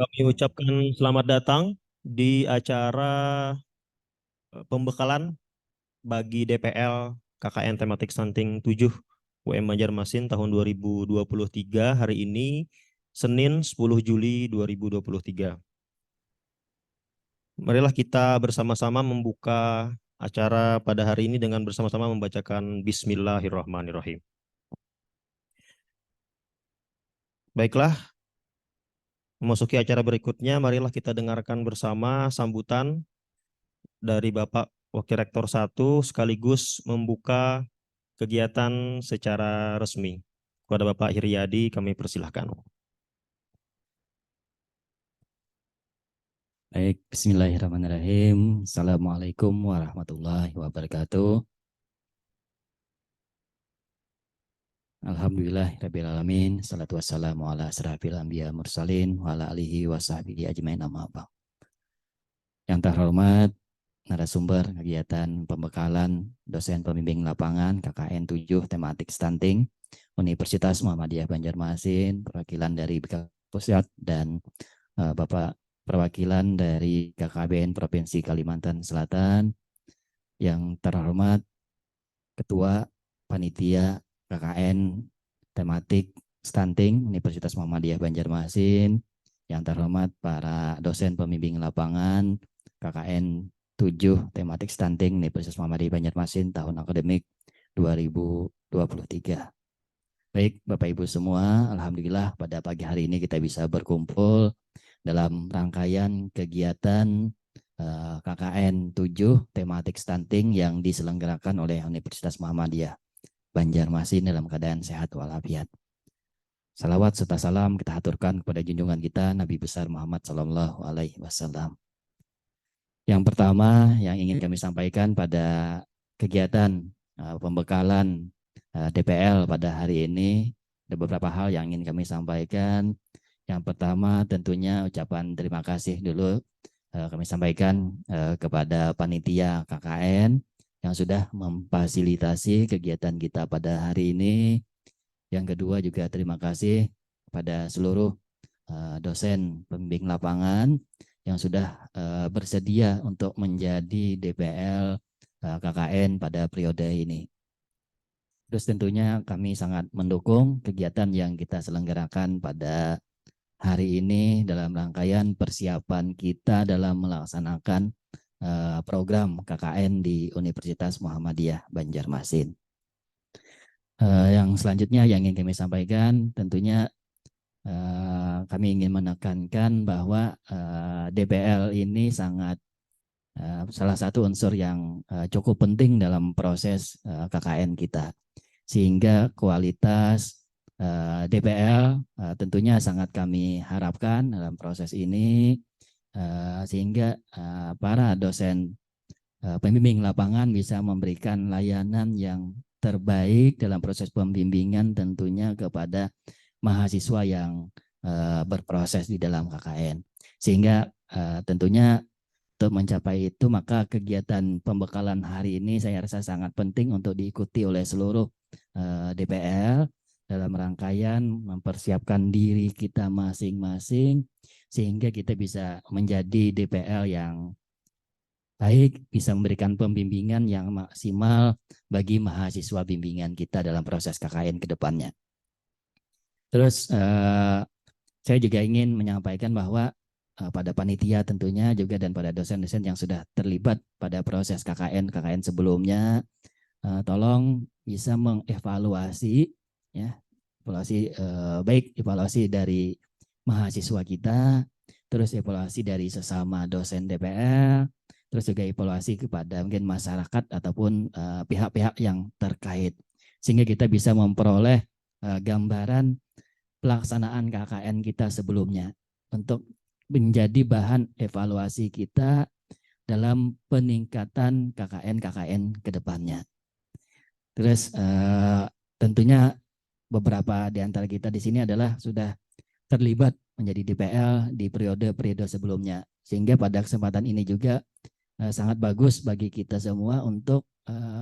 Kami ucapkan selamat datang di acara pembekalan bagi DPL KKN tematik stunting 7 UM Banjarmasin tahun 2023 hari ini Senin 10 Juli 2023. Marilah kita bersama-sama membuka acara pada hari ini dengan bersama-sama membacakan Bismillahirrahmanirrahim. Baiklah, memasuki acara berikutnya, marilah kita dengarkan bersama sambutan dari Bapak Wakil Rektor 1 sekaligus membuka kegiatan secara resmi. Kepada Bapak Hiryadi kami persilahkan. Baik, Bismillahirrahmanirrahim. Assalamualaikum warahmatullahi wabarakatuh. Alhamdulillah Rabbil Alamin. Salatu wassalamu ala asrafil anbiya mursalin wa ala alihi wa sahbihi ajmain amma ba'd. Yang terhormat narasumber kegiatan pembekalan dosen pembimbing lapangan KKN 7 tematik stunting Universitas Muhammadiyah Banjarmasin, perwakilan dari BK Pusat dan Bapak perwakilan dari KKBN Provinsi Kalimantan Selatan, yang terhormat Ketua Panitia KKN tematik stunting Universitas Muhammadiyah Banjarmasin, yang terhormat para dosen pembimbing lapangan KKN 7 tematik stunting Universitas Muhammadiyah Banjarmasin tahun akademik 2023. Baik, Bapak Ibu semua, alhamdulillah pada pagi hari ini kita bisa berkumpul dalam rangkaian kegiatan KKN 7 tematik stunting yang diselenggarakan oleh Universitas Muhammadiyah Banjarmasin dalam keadaan sehat walafiat. Salawat serta salam kita haturkan kepada junjungan kita Nabi besar Muhammad Sallallahu Alaihi Wasallam. Yang pertama yang ingin kami sampaikan pada kegiatan pembekalan DPL pada hari ini, ada beberapa hal yang ingin kami sampaikan. Yang pertama tentunya ucapan terima kasih dulu kami sampaikan kepada panitia KKN yang sudah memfasilitasi kegiatan kita pada hari ini. Yang kedua juga terima kasih kepada seluruh dosen pembimbing lapangan yang sudah bersedia untuk menjadi DPL KKN pada periode ini. Terus tentunya kami sangat mendukung kegiatan yang kita selenggarakan pada hari ini dalam rangkaian persiapan kita dalam melaksanakan program KKN di Universitas Muhammadiyah Banjarmasin. Yang selanjutnya yang ingin kami sampaikan tentunya kami ingin menekankan bahwa DPL ini sangat salah satu unsur yang cukup penting dalam proses KKN kita, sehingga kualitas DPL tentunya sangat kami harapkan dalam proses ini, sehingga para dosen pembimbing lapangan bisa memberikan layanan yang terbaik dalam proses pembimbingan tentunya kepada mahasiswa yang berproses di dalam KKN. Sehingga tentunya untuk mencapai itu maka kegiatan pembekalan hari ini saya rasa sangat penting untuk diikuti oleh seluruh DPL dalam rangkaian mempersiapkan diri kita masing-masing sehingga kita bisa menjadi DPL yang baik, bisa memberikan pembimbingan yang maksimal bagi mahasiswa bimbingan kita dalam proses KKN ke depannya. Terus saya juga ingin menyampaikan bahwa pada panitia tentunya juga dan pada dosen-dosen yang sudah terlibat pada proses KKN sebelumnya, tolong bisa mengevaluasi ya, evaluasi dari mahasiswa kita, terus evaluasi dari sesama dosen DPL, terus juga evaluasi kepada mungkin masyarakat ataupun pihak-pihak yang terkait, sehingga kita bisa memperoleh gambaran pelaksanaan KKN kita sebelumnya untuk menjadi bahan evaluasi kita dalam peningkatan KKN ke depannya. Terus tentunya beberapa di antara kita di sini adalah sudah terlibat menjadi DPL di periode sebelumnya, sehingga pada kesempatan ini juga sangat bagus bagi kita semua untuk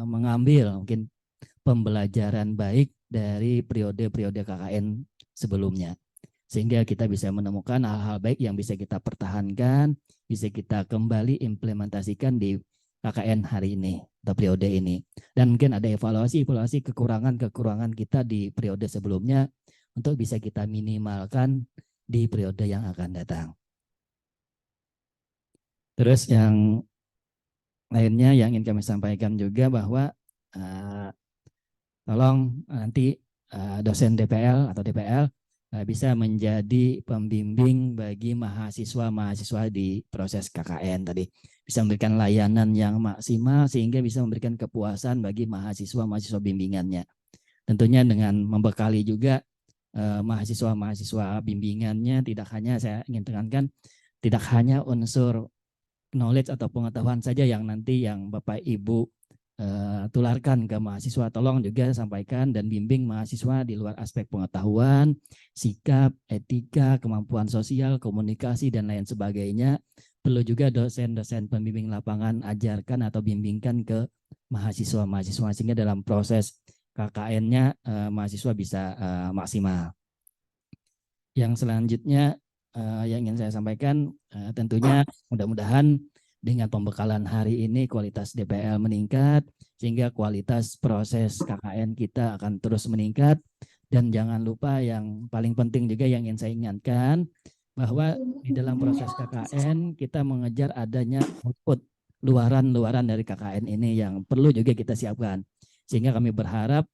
mengambil mungkin pembelajaran baik dari periode KKN sebelumnya. sehingga kita bisa menemukan hal-hal baik yang bisa kita pertahankan, bisa kita kembali implementasikan di KKN hari ini atau periode ini. Dan mungkin ada evaluasi kekurangan-kekurangan kita di periode sebelumnya untuk bisa kita minimalkan di periode yang akan datang. Terus yang lainnya yang ingin kami sampaikan juga bahwa tolong nanti dosen DPL atau DPL bisa menjadi pembimbing bagi mahasiswa-mahasiswa di proses KKN tadi. Bisa memberikan layanan yang maksimal sehingga bisa memberikan kepuasan bagi mahasiswa-mahasiswa bimbingannya. Tentunya dengan membekali juga mahasiswa-mahasiswa bimbingannya, tidak hanya, saya ingin tekankan, tidak hanya unsur knowledge atau pengetahuan saja yang nanti yang Bapak Ibu tularkan ke mahasiswa. Tolong juga sampaikan dan bimbing mahasiswa di luar aspek pengetahuan, sikap, etika, kemampuan sosial, komunikasi, dan lain sebagainya. Perlu juga dosen-dosen pembimbing lapangan ajarkan atau bimbingkan ke mahasiswa-mahasiswa sehingga dalam proses KKN-nya mahasiswa bisa maksimal. Yang selanjutnya yang ingin saya sampaikan, tentunya mudah-mudahan dengan pembekalan hari ini kualitas DPL meningkat, sehingga kualitas proses KKN kita akan terus meningkat. Dan jangan lupa yang paling penting juga yang ingin saya ingatkan, bahwa di dalam proses KKN kita mengejar adanya output luaran-luaran dari KKN ini yang perlu juga kita siapkan. Sehingga kami berharap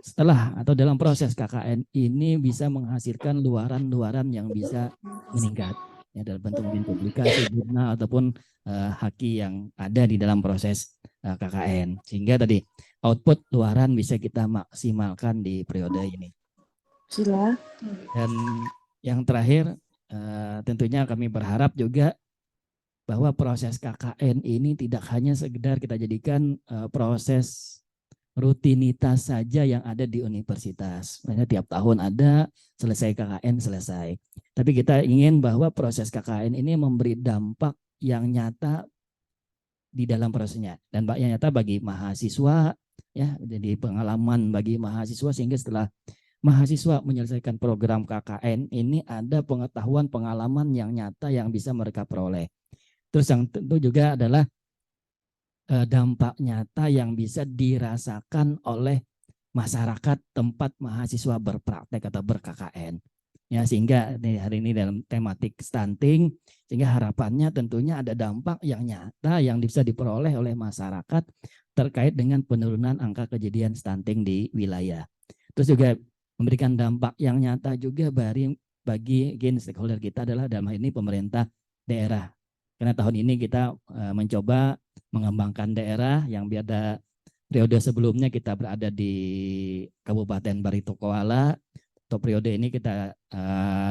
setelah atau dalam proses KKN ini bisa menghasilkan luaran-luaran yang bisa meningkat ya, dalam bentuk mungkin publikasi, jurnal ataupun haki yang ada di dalam proses KKN, sehingga tadi output luaran bisa kita maksimalkan di periode ini. Sila. Dan yang terakhir tentunya kami berharap juga bahwa proses KKN ini tidak hanya sekedar kita jadikan proses rutinitas saja yang ada di universitas. Makanya tiap tahun ada, selesai KKN selesai. Tapi kita ingin bahwa proses KKN ini memberi dampak yang nyata di dalam prosesnya. Dan yang nyata bagi mahasiswa, ya, jadi pengalaman bagi mahasiswa sehingga setelah mahasiswa menyelesaikan program KKN ini ada pengetahuan, pengalaman yang nyata yang bisa mereka peroleh. Terus yang tentu juga adalah dampak nyata yang bisa dirasakan oleh masyarakat tempat mahasiswa berpraktek atau ber-KKN. Ya, sehingga hari ini dalam tematik stunting, sehingga harapannya tentunya ada dampak yang nyata yang bisa diperoleh oleh masyarakat terkait dengan penurunan angka kejadian stunting di wilayah. Terus juga memberikan dampak yang nyata juga bagi stakeholder kita adalah dalam hal ini pemerintah daerah. Karena tahun ini kita mencoba mengembangkan daerah yang biada periode sebelumnya kita berada di Kabupaten Barito Kuala. Untuk periode ini kita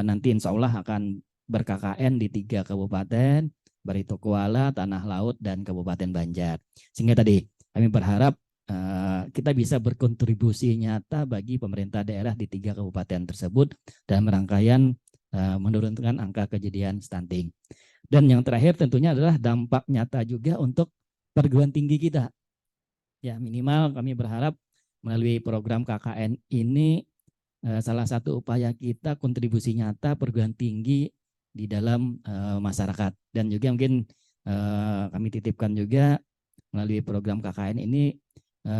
nanti insya Allah akan ber-KKN di 3 kabupaten, Barito Kuala, Tanah Laut, dan Kabupaten Banjar. Sehingga tadi kami berharap kita bisa berkontribusi nyata bagi pemerintah daerah di 3 kabupaten tersebut dalam rangkaian menurunkan angka kejadian stunting. Dan yang terakhir tentunya adalah dampak nyata juga untuk perguruan tinggi kita. Ya, minimal kami berharap melalui program KKN ini salah satu upaya kita kontribusi nyata perguruan tinggi di dalam masyarakat. Dan juga mungkin kami titipkan juga melalui program KKN ini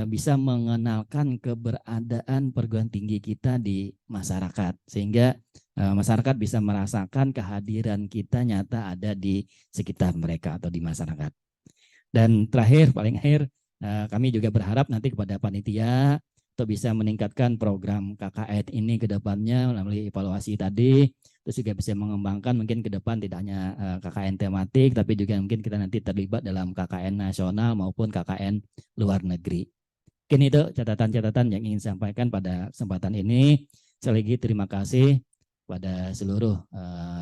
bisa mengenalkan keberadaan perguruan tinggi kita di masyarakat. Sehingga masyarakat bisa merasakan kehadiran kita nyata ada di sekitar mereka atau di masyarakat. Dan terakhir, paling akhir, kami juga berharap nanti kepada panitia untuk bisa meningkatkan program KKN ini ke depannya melalui evaluasi tadi, terus juga bisa mengembangkan mungkin ke depan tidak hanya KKN tematik, tapi juga mungkin kita nanti terlibat dalam KKN nasional maupun KKN luar negeri. Mungkin itu catatan-catatan yang ingin saya sampaikan pada kesempatan ini. Sekali lagi terima kasih pada seluruh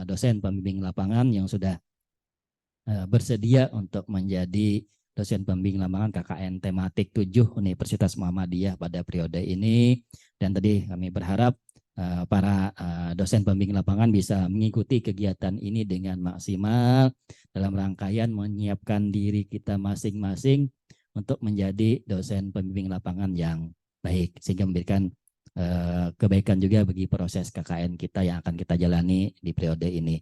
dosen pembimbing lapangan yang sudah bersedia untuk menjadi dosen pembimbing lapangan KKN tematik 7 Universitas Muhammadiyah pada periode ini. Dan tadi kami berharap para dosen pembimbing lapangan bisa mengikuti kegiatan ini dengan maksimal dalam rangkaian menyiapkan diri kita masing-masing untuk menjadi dosen pembimbing lapangan yang baik, sehingga memberikan kebaikan juga bagi proses KKN kita yang akan kita jalani di periode ini.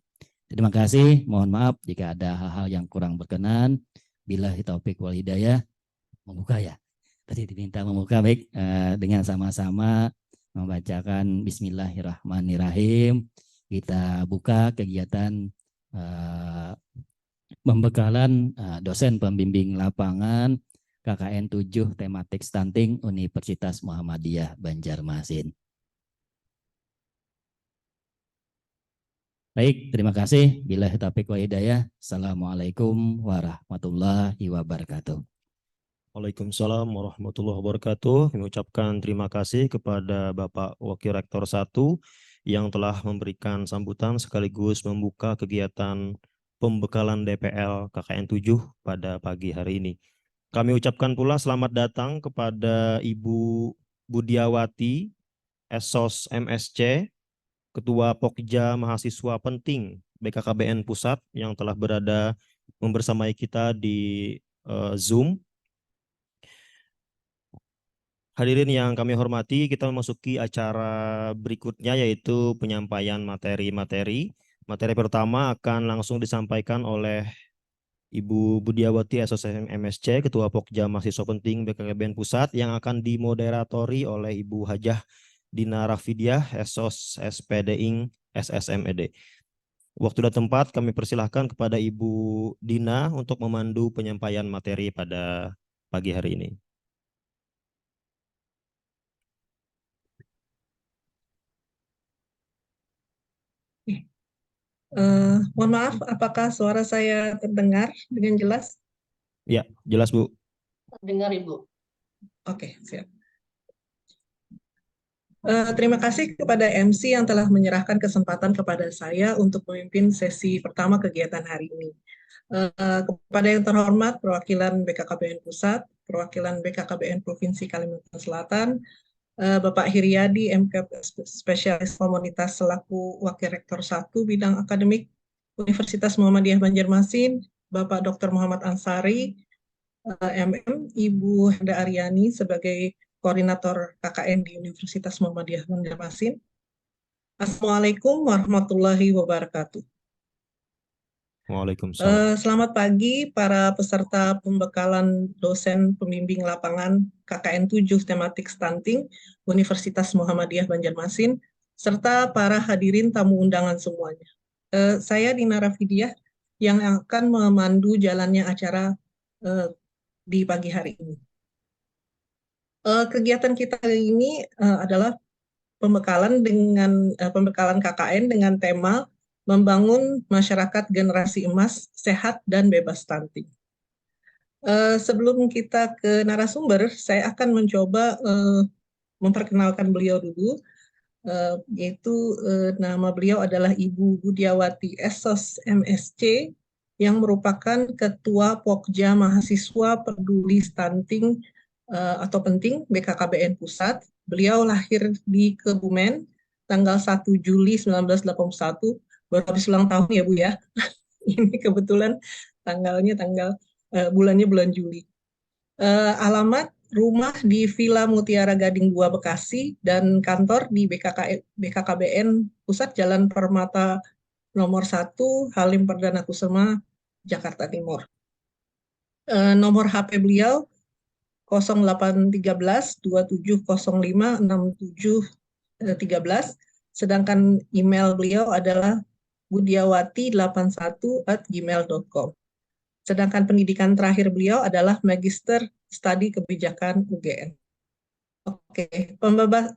Terima kasih, mohon maaf jika ada hal-hal yang kurang berkenan. Bila taufik wal hidayah, membuka ya. Tadi diminta membuka, baik, dengan sama-sama membacakan Bismillahirrahmanirrahim. Kita buka kegiatan pembekalan dosen pembimbing lapangan KKN 7 tematik stunting Universitas Muhammadiyah Banjarmasin. Baik, terima kasih. Bila taufiq wal hidayah. Assalamualaikum warahmatullahi wabarakatuh. Waalaikumsalam warahmatullahi wabarakatuh. Kami ucapkan terima kasih kepada Bapak Wakil Rektor 1 yang telah memberikan sambutan sekaligus membuka kegiatan pembekalan DPL KKN 7 pada pagi hari ini. Kami ucapkan pula selamat datang kepada Ibu Budiawati, Esos MSC, Ketua Pokja Mahasiswa Penting BKKBN Pusat yang telah berada membersamai kita di Zoom. Hadirin yang kami hormati, kita memasuki acara berikutnya yaitu penyampaian materi-materi. Materi pertama akan langsung disampaikan oleh Ibu Budiawati SOSM MSC, Ketua Pokja Mahasiswa Penting BKKBN Pusat yang akan dimoderatori oleh Ibu Hajah Dina Rafidiah, SOS SPD Ing SSMED. Waktu dan tempat kami persilahkan kepada Ibu Dina untuk memandu penyampaian materi pada pagi hari ini. Mohon maaf, apakah suara saya terdengar dengan jelas? Ya, jelas Bu. Dengar Ibu. Oke, siap. Terima kasih kepada MC yang telah menyerahkan kesempatan kepada saya untuk memimpin sesi pertama kegiatan hari ini. Kepada yang terhormat perwakilan BKKBN Pusat, perwakilan BKKBN Provinsi Kalimantan Selatan, Bapak Hiryadi, MK Spesialis Komunitas selaku Wakil Rektor 1 Bidang Akademik Universitas Muhammadiyah Banjarmasin, Bapak Dr. Muhammad Ansari, MM, Ibu Henda Aryani sebagai Koordinator KKN di Universitas Muhammadiyah Banjarmasin. Assalamualaikum warahmatullahi wabarakatuh. Waalaikumsalam. Selamat pagi para peserta pembekalan dosen pembimbing lapangan KKN 7 tematik stunting Universitas Muhammadiyah Banjarmasin, serta para hadirin tamu undangan semuanya. Saya Dina Rafidiah yang akan memandu jalannya acara di pagi hari ini. Kegiatan kita kali ini adalah pembekalan KKN dengan tema membangun masyarakat generasi emas sehat dan bebas stunting. Sebelum kita ke narasumber, saya akan mencoba memperkenalkan beliau dulu, yaitu nama beliau adalah Ibu Budiawati Esos MSC yang merupakan Ketua Pokja Mahasiswa Peduli Stunting atau Penting BKKBN Pusat. Beliau lahir di Kebumen tanggal 1 Juli 1981, baru habis ulang tahun ya Bu ya. Ini kebetulan bulannya bulan Juli. Alamat rumah di Villa Mutiara Gading 2 Bekasi dan kantor di BKKBN Pusat Jalan Permata nomor 1 Halim Perdana Kusuma Jakarta Timur. Nomor HP beliau 0813 2705 6713, sedangkan email beliau adalah budiawati81@gmail.com. Sedangkan pendidikan terakhir beliau adalah Magister Studi Kebijakan UGM. Oke,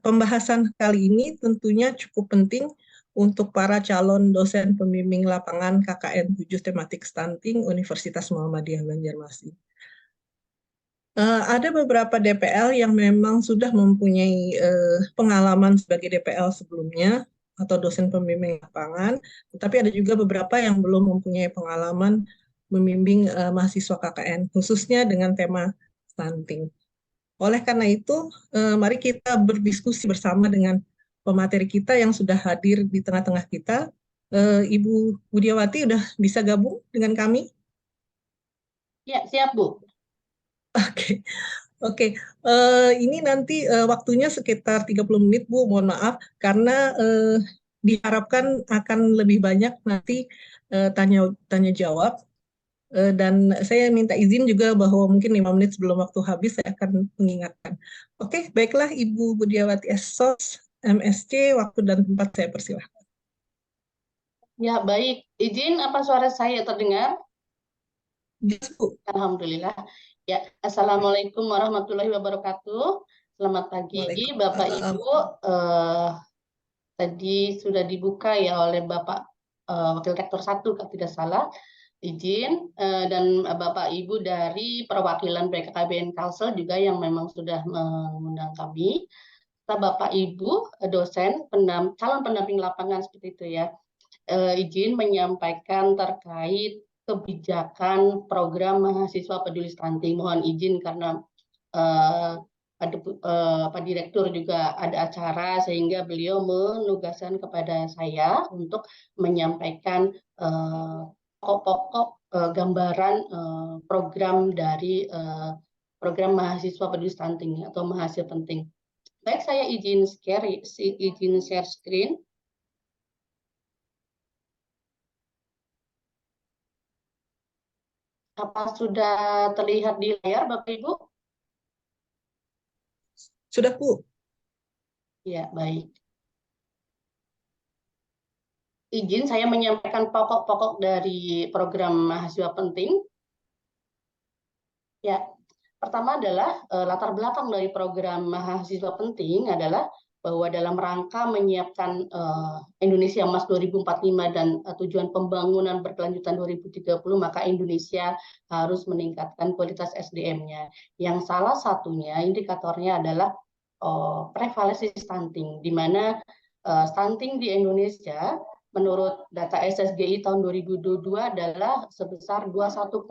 pembahasan kali ini tentunya cukup penting untuk para calon dosen pembimbing lapangan KKN 7 tematik stunting Universitas Muhammadiyah Banjarmasin. Ada beberapa DPL yang memang sudah mempunyai pengalaman sebagai DPL sebelumnya atau dosen pembimbing lapangan, tetapi ada juga beberapa yang belum mempunyai pengalaman membimbing mahasiswa KKN, khususnya dengan tema stunting. Oleh karena itu, mari kita berdiskusi bersama dengan pemateri kita yang sudah hadir di tengah-tengah kita. Ibu Budiawati sudah bisa gabung dengan kami? Ya, siap Bu. Oke. Oke, ini nanti waktunya sekitar 30 menit, Bu. Mohon maaf, karena diharapkan akan lebih banyak nanti tanya jawab. Dan saya minta izin juga bahwa mungkin 5 menit sebelum waktu habis saya akan mengingatkan. Oke, baiklah Ibu Budiawati Esos, MSc, waktu dan tempat saya persilahkan. Ya, baik. Izin apa suara saya terdengar? Yes, Bu. Alhamdulillah. Ya, Assalamualaikum warahmatullahi wabarakatuh. Selamat pagi, Bapak Waalaikumsalam. Ibu. Tadi sudah dibuka ya oleh Bapak Wakil Rektor 1, kalau tidak salah. Izin dan Bapak Ibu dari perwakilan BKKBN Kalsel juga yang memang sudah mengundang kami. Serta Bapak Ibu dosen, calon pendamping lapangan seperti itu ya. Izin menyampaikan terkait kebijakan program mahasiswa peduli stunting. Mohon izin karena Pak Direktur juga ada acara sehingga beliau menugaskan kepada saya untuk menyampaikan pokok-pokok gambaran program dari program mahasiswa peduli stunting atau mahasiswa penting. Baik, saya izin share screen. Apa sudah terlihat di layar, Bapak Ibu? Sudah, Bu. Ya, baik. Izin saya menyampaikan pokok-pokok dari program mahasiswa penting. Ya, pertama adalah latar belakang dari program mahasiswa penting adalah bahwa dalam rangka menyiapkan Indonesia Emas 2045 dan tujuan pembangunan berkelanjutan 2030, maka Indonesia harus meningkatkan kualitas SDM-nya. Yang salah satunya indikatornya adalah prevalensi stunting, di mana stunting di Indonesia menurut data SSGI tahun 2022 adalah sebesar 21,6%,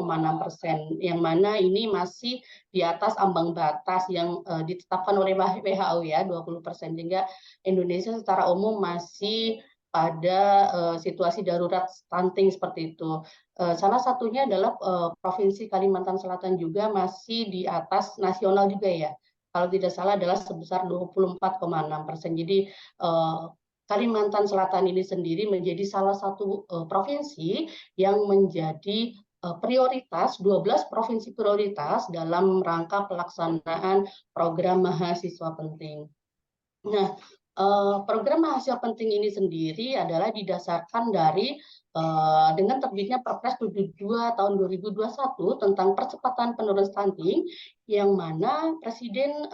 yang mana ini masih di atas ambang batas yang ditetapkan oleh WHO ya, 20%, sehingga Indonesia secara umum masih pada situasi darurat stunting seperti itu. Salah satunya adalah Provinsi Kalimantan Selatan juga masih di atas nasional juga ya. Kalau tidak salah adalah sebesar 24,6%. Jadi Kalimantan Selatan ini sendiri menjadi salah satu provinsi yang menjadi prioritas, 12 provinsi prioritas dalam rangka pelaksanaan program mahasiswa penting. Nah, program mahasiswa penting ini sendiri adalah didasarkan dari dengan terbitnya Perpres 72 tahun 2021 tentang percepatan penurunan stunting, yang mana Presiden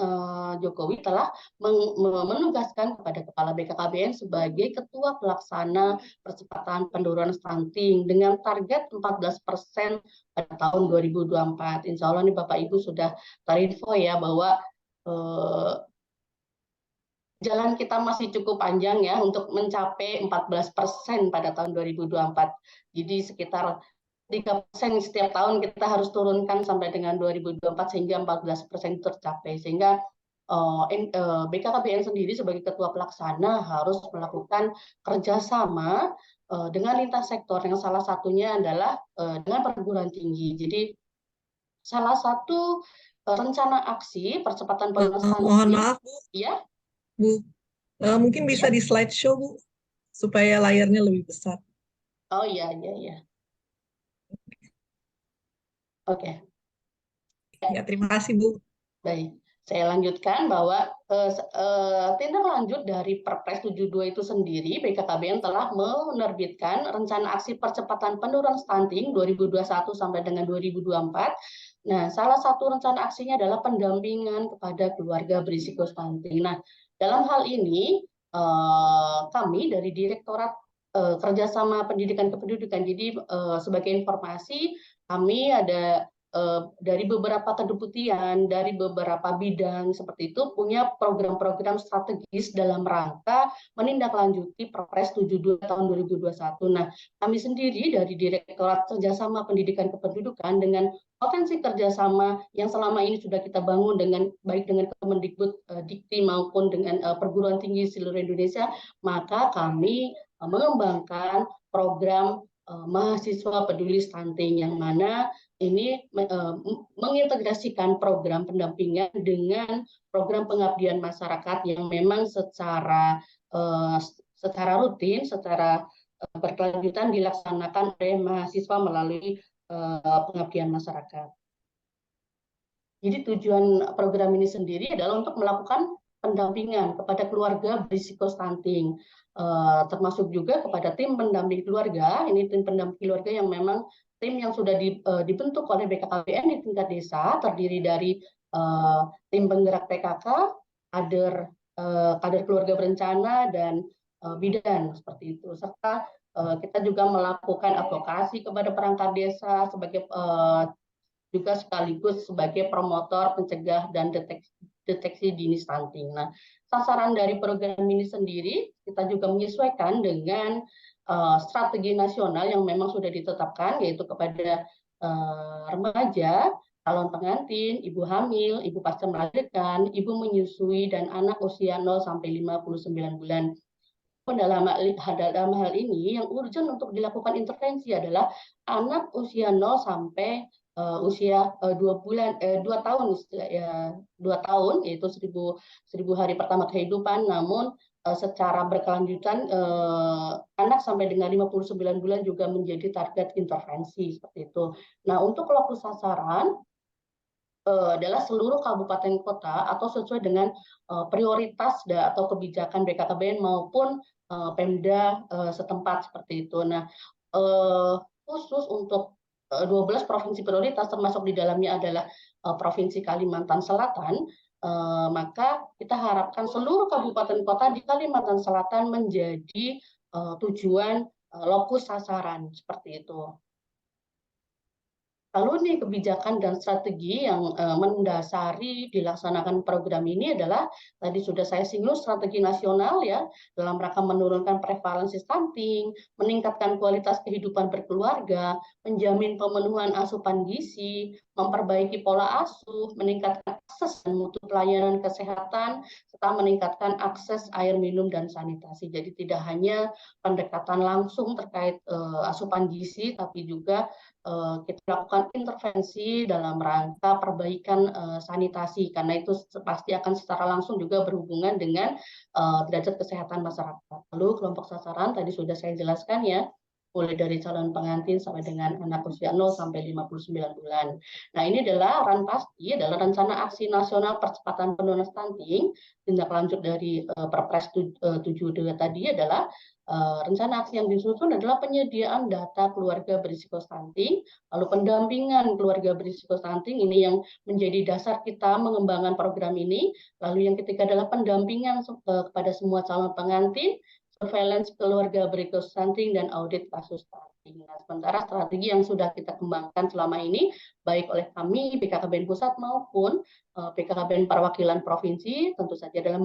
Jokowi telah menugaskan kepada Kepala BKKBN sebagai Ketua Pelaksana Percepatan Penurunan Stunting dengan target 14% pada tahun 2024. Insya Allah nih Bapak Ibu sudah terinfo ya bahwa jalan kita masih cukup panjang ya untuk mencapai 14% pada tahun 2024. Jadi sekitar 3% setiap tahun kita harus turunkan sampai dengan 2024 sehingga 14% tercapai. Sehingga BKKBN sendiri sebagai ketua pelaksana harus melakukan kerjasama dengan lintas sektor, yang salah satunya adalah dengan perguruan tinggi. Jadi salah satu rencana aksi percepatan penurunan stunting. Mohon maaf, Bu. Ya. Bu, mungkin bisa di slideshow, Bu, supaya layarnya lebih besar. Oh iya. Oke. Ya, terima kasih, Bu. Baik, saya lanjutkan bahwa tindak lanjut dari Perpres 72 itu sendiri, BKKBN telah menerbitkan rencana aksi percepatan penurunan stunting 2021 sampai dengan 2024. Nah, salah satu rencana aksinya adalah pendampingan kepada keluarga berisiko stunting. Nah, dalam hal ini kami dari Direktorat Kerjasama Pendidikan Kependudukan, jadi sebagai informasi kami ada dari beberapa kedeputian, dari beberapa bidang seperti itu punya program-program strategis dalam rangka menindaklanjuti Perpres 72 tahun 2021. Nah, kami sendiri dari Direktorat Kerjasama Pendidikan Kependudukan dengan potensi kerjasama yang selama ini sudah kita bangun dengan baik dengan Kemendikbud Dikti maupun dengan perguruan tinggi seluruh Indonesia, maka kami mengembangkan program mahasiswa peduli stunting, yang mana ini mengintegrasikan program pendampingan dengan program pengabdian masyarakat yang memang secara rutin, secara berkelanjutan dilaksanakan oleh mahasiswa melalui pengabdian masyarakat. Jadi tujuan program ini sendiri adalah untuk melakukan pendampingan kepada keluarga berisiko stunting, termasuk juga kepada tim pendamping keluarga. Ini tim pendamping keluarga yang memang tim yang sudah dibentuk oleh BKKBN di tingkat desa, terdiri dari tim penggerak PKK, kader keluarga berencana, dan bidan seperti itu. Serta kita juga melakukan advokasi kepada perangkat desa sebagai juga sekaligus sebagai promotor pencegah dan deteksi dini stunting. Nah, sasaran dari program ini sendiri kita juga menyesuaikan dengan strategi nasional yang memang sudah ditetapkan, yaitu kepada remaja, calon pengantin, ibu hamil, ibu pasca melahirkan, ibu menyusui, dan anak usia 0 sampai 59 bulan. Dalam hal ini yang urgent untuk dilakukan intervensi adalah anak usia 0 sampai usia 2 tahun, ya, 2 tahun, yaitu 1000 hari pertama kehidupan, namun secara berkelanjutan anak sampai dengan 59 bulan juga menjadi target intervensi seperti itu. Nah, untuk lokus sasaran adalah seluruh kabupaten kota atau sesuai dengan prioritas atau kebijakan BKKBN maupun Pemda setempat seperti itu. Nah, khusus untuk 12 provinsi prioritas, termasuk di dalamnya adalah Provinsi Kalimantan Selatan, maka kita harapkan seluruh kabupaten kota di Kalimantan Selatan menjadi tujuan lokus sasaran seperti itu. Lalu nih kebijakan dan strategi yang mendasari dilaksanakan program ini adalah tadi sudah saya singgung strategi nasional ya, dalam rangka menurunkan prevalensi stunting, meningkatkan kualitas kehidupan berkeluarga, menjamin pemenuhan asupan gizi, memperbaiki pola asuh, meningkatkan akses dan mutu pelayanan kesehatan, serta meningkatkan akses air minum dan sanitasi. Jadi tidak hanya pendekatan langsung terkait asupan gizi, tapi juga kita lakukan intervensi dalam rangka perbaikan sanitasi, karena itu pasti akan secara langsung juga berhubungan dengan derajat kesehatan masyarakat. Lalu kelompok sasaran tadi sudah saya jelaskan ya, mulai dari calon pengantin sampai dengan anak usia 0 sampai 59 bulan. Nah, ini adalah adalah rencana aksi nasional percepatan penurunan stunting. Tindak lanjut dari Perpres 72 tadi adalah rencana aksi yang disusun adalah penyediaan data keluarga berisiko stunting, lalu pendampingan keluarga berisiko stunting, ini yang menjadi dasar kita mengembangkan program ini. Lalu yang ketiga adalah pendampingan kepada semua calon pengantin, surveillance keluarga berisiko stunting, dan audit kasus stunting. Nah, sementara strategi yang sudah kita kembangkan selama ini, baik oleh kami BKKBN Pusat maupun BKKBN Perwakilan Provinsi, tentu saja dalam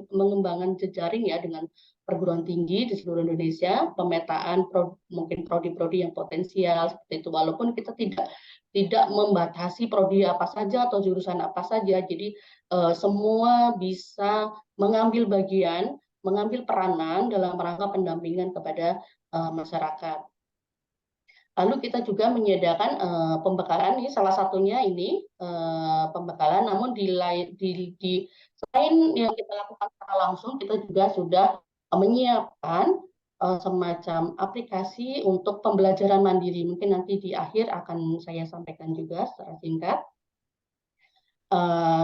mengembangkan jejaring ya dengan perguruan tinggi di seluruh Indonesia, pemetaan mungkin prodi-prodi yang potensial seperti itu, walaupun kita tidak membatasi prodi apa saja atau jurusan apa saja, jadi semua bisa mengambil bagian, mengambil peranan dalam rangka pendampingan kepada masyarakat. Lalu kita juga menyediakan pembekalan, ini salah satunya ini pembekalan, namun selain yang kita lakukan secara langsung, kita juga sudah menyiapkan semacam aplikasi untuk pembelajaran mandiri. Mungkin nanti di akhir akan saya sampaikan juga secara singkat.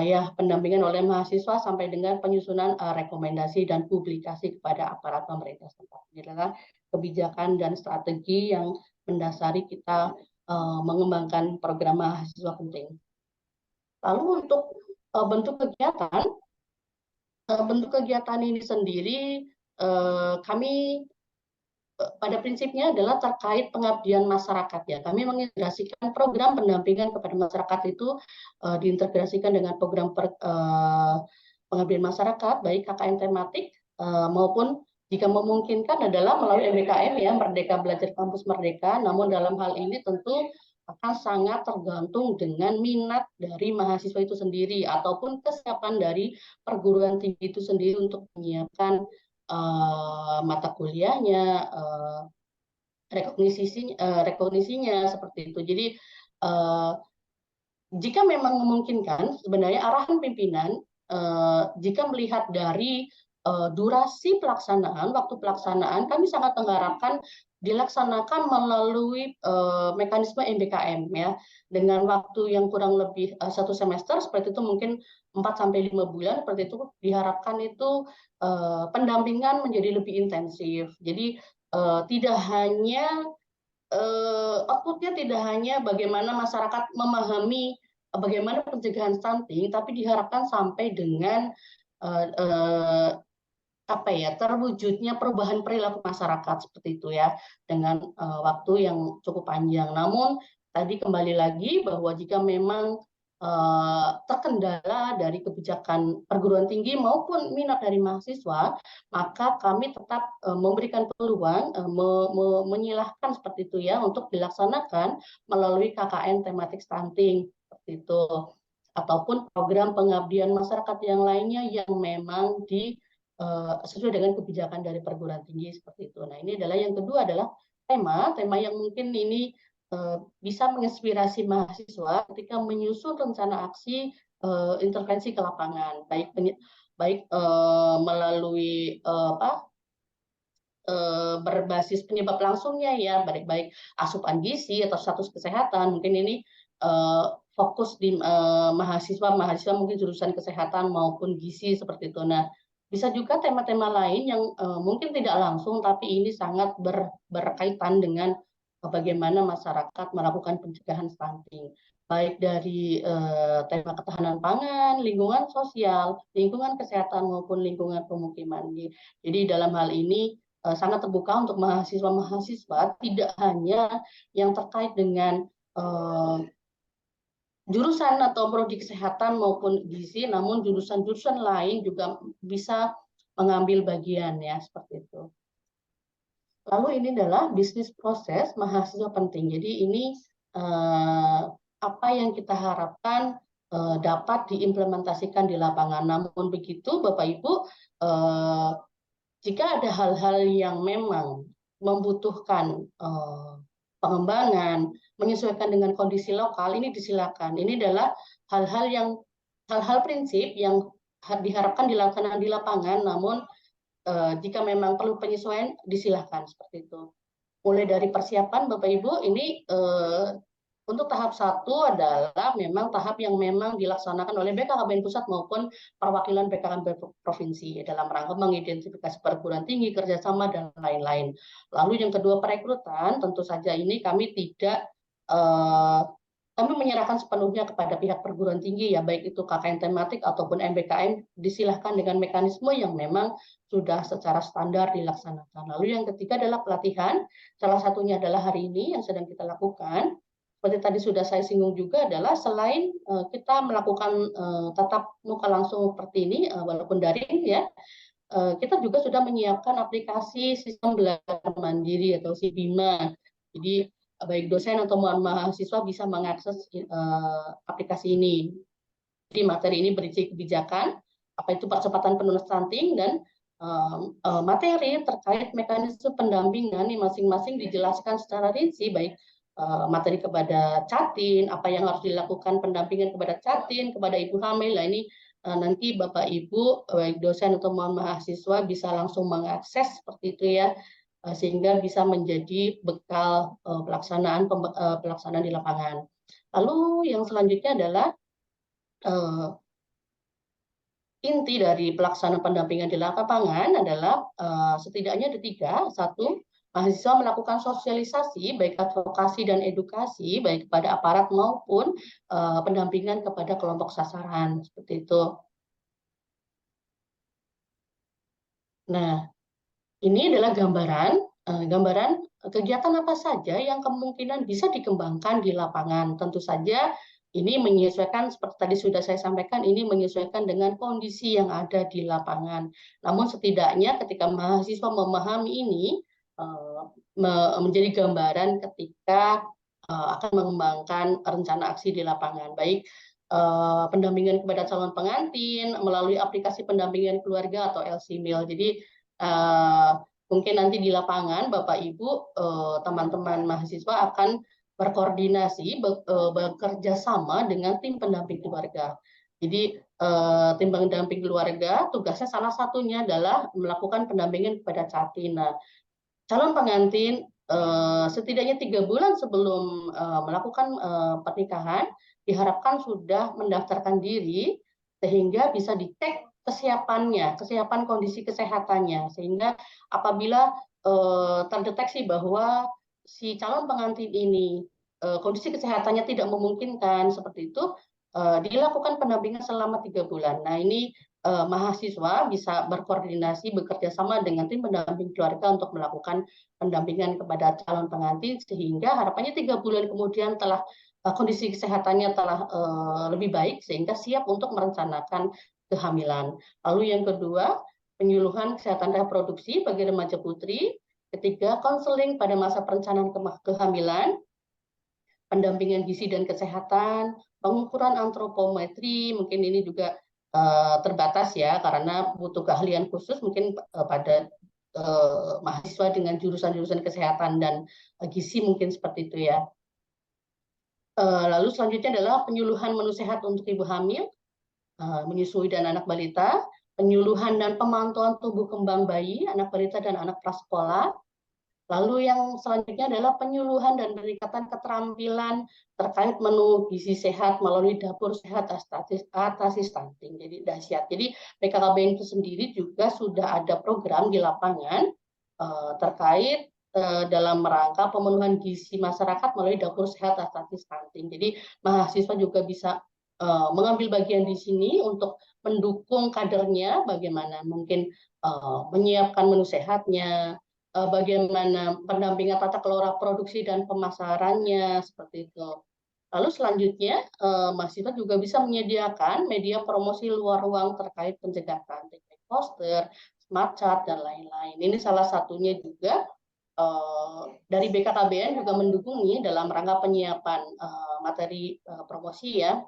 Ya, pendampingan oleh mahasiswa sampai dengan penyusunan rekomendasi dan publikasi kepada aparat pemerintah setempat. Ini adalah kebijakan dan strategi yang mendasari kita mengembangkan program mahasiswa penting. Lalu untuk bentuk kegiatan ini sendiri, kami pada prinsipnya adalah terkait pengabdian masyarakat ya. Kami mengintegrasikan program pendampingan kepada masyarakat itu diintegrasikan dengan program pengabdian masyarakat, baik KKN tematik maupun jika memungkinkan adalah melalui MBKM ya, Merdeka Belajar Kampus Merdeka. Namun dalam hal ini tentu akan sangat tergantung dengan minat dari mahasiswa itu sendiri ataupun kesiapan dari perguruan tinggi itu sendiri untuk menyiapkan mata kuliahnya, rekognisinya seperti itu. Jadi jika memang memungkinkan, sebenarnya arahan pimpinan jika melihat dari durasi pelaksanaan, waktu pelaksanaan, kami sangat mengharapkan dilaksanakan melalui mekanisme MBKM ya, dengan waktu yang kurang lebih 1 semester, seperti itu mungkin 4-5 bulan, seperti itu diharapkan itu pendampingan menjadi lebih intensif. Jadi tidak hanya outputnya tidak hanya bagaimana masyarakat memahami bagaimana pencegahan stunting, tapi diharapkan sampai dengan terwujudnya perubahan perilaku masyarakat seperti itu ya, dengan waktu yang cukup panjang. Namun tadi kembali lagi bahwa jika memang terkendala dari kebijakan perguruan tinggi maupun minat dari mahasiswa, maka kami tetap memberikan peluang, menyilahkan seperti itu ya, untuk dilaksanakan melalui KKN tematik stunting seperti itu, ataupun program pengabdian masyarakat yang lainnya yang memang sesuai dengan kebijakan dari perguruan tinggi seperti itu. Nah, ini adalah yang kedua adalah tema yang mungkin ini bisa menginspirasi mahasiswa ketika menyusun rencana aksi intervensi ke lapangan, baik melalui berbasis penyebab langsungnya ya, baik asupan gizi atau status kesehatan. Mungkin ini fokus di mahasiswa mungkin jurusan kesehatan maupun gizi seperti itu. Nah, bisa juga tema-tema lain yang mungkin tidak langsung, tapi ini sangat berkaitan dengan bagaimana masyarakat melakukan pencegahan stunting, baik dari tema ketahanan pangan, lingkungan sosial, lingkungan kesehatan maupun lingkungan pemukiman. Jadi dalam hal ini sangat terbuka untuk mahasiswa-mahasiswa, tidak hanya yang terkait dengan jurusan atau prodi kesehatan maupun gizi, namun jurusan-jurusan lain juga bisa mengambil bagian ya, seperti itu. Lalu ini adalah bisnis proses mahasiswa penting. Jadi ini apa yang kita harapkan dapat diimplementasikan di lapangan. Namun begitu, Bapak Ibu, jika ada hal-hal yang memang membutuhkan pengembangan, menyesuaikan dengan kondisi lokal, ini disilakan. Ini adalah hal-hal prinsip yang diharapkan dilaksanakan di lapangan, namun jika memang perlu penyesuaian, disilahkan seperti itu. Mulai dari persiapan, Bapak Ibu, ini untuk tahap 1 adalah memang tahap yang memang dilaksanakan oleh BKKBN Pusat maupun perwakilan BKKBN Provinsi dalam rangka mengidentifikasi perguruan tinggi, kerjasama, dan lain-lain. Lalu yang kedua, perekrutan, tentu saja ini kami kami menyerahkan sepenuhnya kepada pihak perguruan tinggi ya, baik itu KKN tematik ataupun MBKM, disilahkan dengan mekanisme yang memang sudah secara standar dilaksanakan. Lalu yang ketiga adalah pelatihan, salah satunya adalah hari ini yang sedang kita lakukan. Seperti tadi sudah saya singgung juga adalah selain kita melakukan tatap muka langsung seperti ini, walaupun daring ya, kita juga sudah menyiapkan aplikasi sistem belajar mandiri atau SIBIMA. Jadi baik dosen atau mahasiswa bisa mengakses aplikasi ini. Jadi materi ini berisi kebijakan, apa itu percepatan penurunan stunting, dan materi terkait mekanisme pendampingan ini masing-masing dijelaskan secara rinci, baik materi kepada Catin, apa yang harus dilakukan pendampingan kepada Catin, kepada ibu hamil. Nah, ini nanti Bapak Ibu, baik dosen atau mahasiswa bisa langsung mengakses seperti itu ya, sehingga bisa menjadi bekal pelaksanaan di lapangan. Lalu yang selanjutnya adalah inti dari pelaksanaan pendampingan di lapangan adalah setidaknya ada 3. 1, mahasiswa melakukan sosialisasi, baik advokasi dan edukasi, baik kepada aparat maupun pendampingan kepada kelompok sasaran, seperti itu. Nah, ini adalah gambaran kegiatan apa saja yang kemungkinan bisa dikembangkan di lapangan. Tentu saja ini menyesuaikan, seperti tadi sudah saya sampaikan, ini menyesuaikan dengan kondisi yang ada di lapangan. Namun setidaknya ketika mahasiswa memahami ini, menjadi gambaran ketika akan mengembangkan rencana aksi di lapangan, baik pendampingan kepada calon pengantin melalui aplikasi pendampingan keluarga atau LC-Meal. Jadi mungkin nanti di lapangan Bapak Ibu teman-teman mahasiswa akan berkoordinasi, bekerja sama dengan tim pendamping keluarga. Jadi tim pendamping keluarga tugasnya salah satunya adalah melakukan pendampingan kepada calon. Nah, calon pengantin setidaknya 3 bulan sebelum melakukan pernikahan diharapkan sudah mendaftarkan diri sehingga bisa dicek kesiapannya, kesiapan kondisi kesehatannya, sehingga apabila terdeteksi bahwa si calon pengantin ini kondisi kesehatannya tidak memungkinkan seperti itu, dilakukan pendampingan selama 3 bulan. Nah, ini mahasiswa bisa berkoordinasi bekerja sama dengan tim pendamping keluarga untuk melakukan pendampingan kepada calon pengantin sehingga harapannya 3 bulan kemudian telah kondisi kesehatannya telah lebih baik sehingga siap untuk merencanakan kehamilan. Lalu yang kedua, penyuluhan kesehatan reproduksi bagi remaja putri. Ketiga, konseling pada masa perencanaan kehamilan, pendampingan gizi dan kesehatan, pengukuran antropometri, mungkin ini juga terbatas ya karena butuh keahlian khusus mungkin pada mahasiswa dengan jurusan-jurusan kesehatan dan gizi mungkin seperti itu ya. Lalu selanjutnya adalah penyuluhan menu sehat untuk ibu hamil, menyusui dan anak balita, penyuluhan dan pemantauan tubuh kembang bayi, anak balita dan anak prasekolah. Lalu yang selanjutnya adalah penyuluhan dan peningkatan keterampilan terkait menu gizi sehat melalui dapur sehat atasi stunting. Jadi dahsyat. Jadi BKKBN itu sendiri juga sudah ada program di lapangan terkait dalam rangka pemenuhan gizi masyarakat melalui dapur sehat atasi stunting. Jadi mahasiswa juga bisa mengambil bagian di sini untuk mendukung kadernya, bagaimana mungkin menyiapkan menu sehatnya, bagaimana pendampingan tata kelola produksi dan pemasarannya seperti itu. Lalu selanjutnya mahasiswa juga bisa menyediakan media promosi luar ruang terkait pencegahan stunting, poster, smart chart dan lain-lain. Ini salah satunya juga dari BKKBN juga mendukung nih dalam rangka penyiapan materi promosi ya.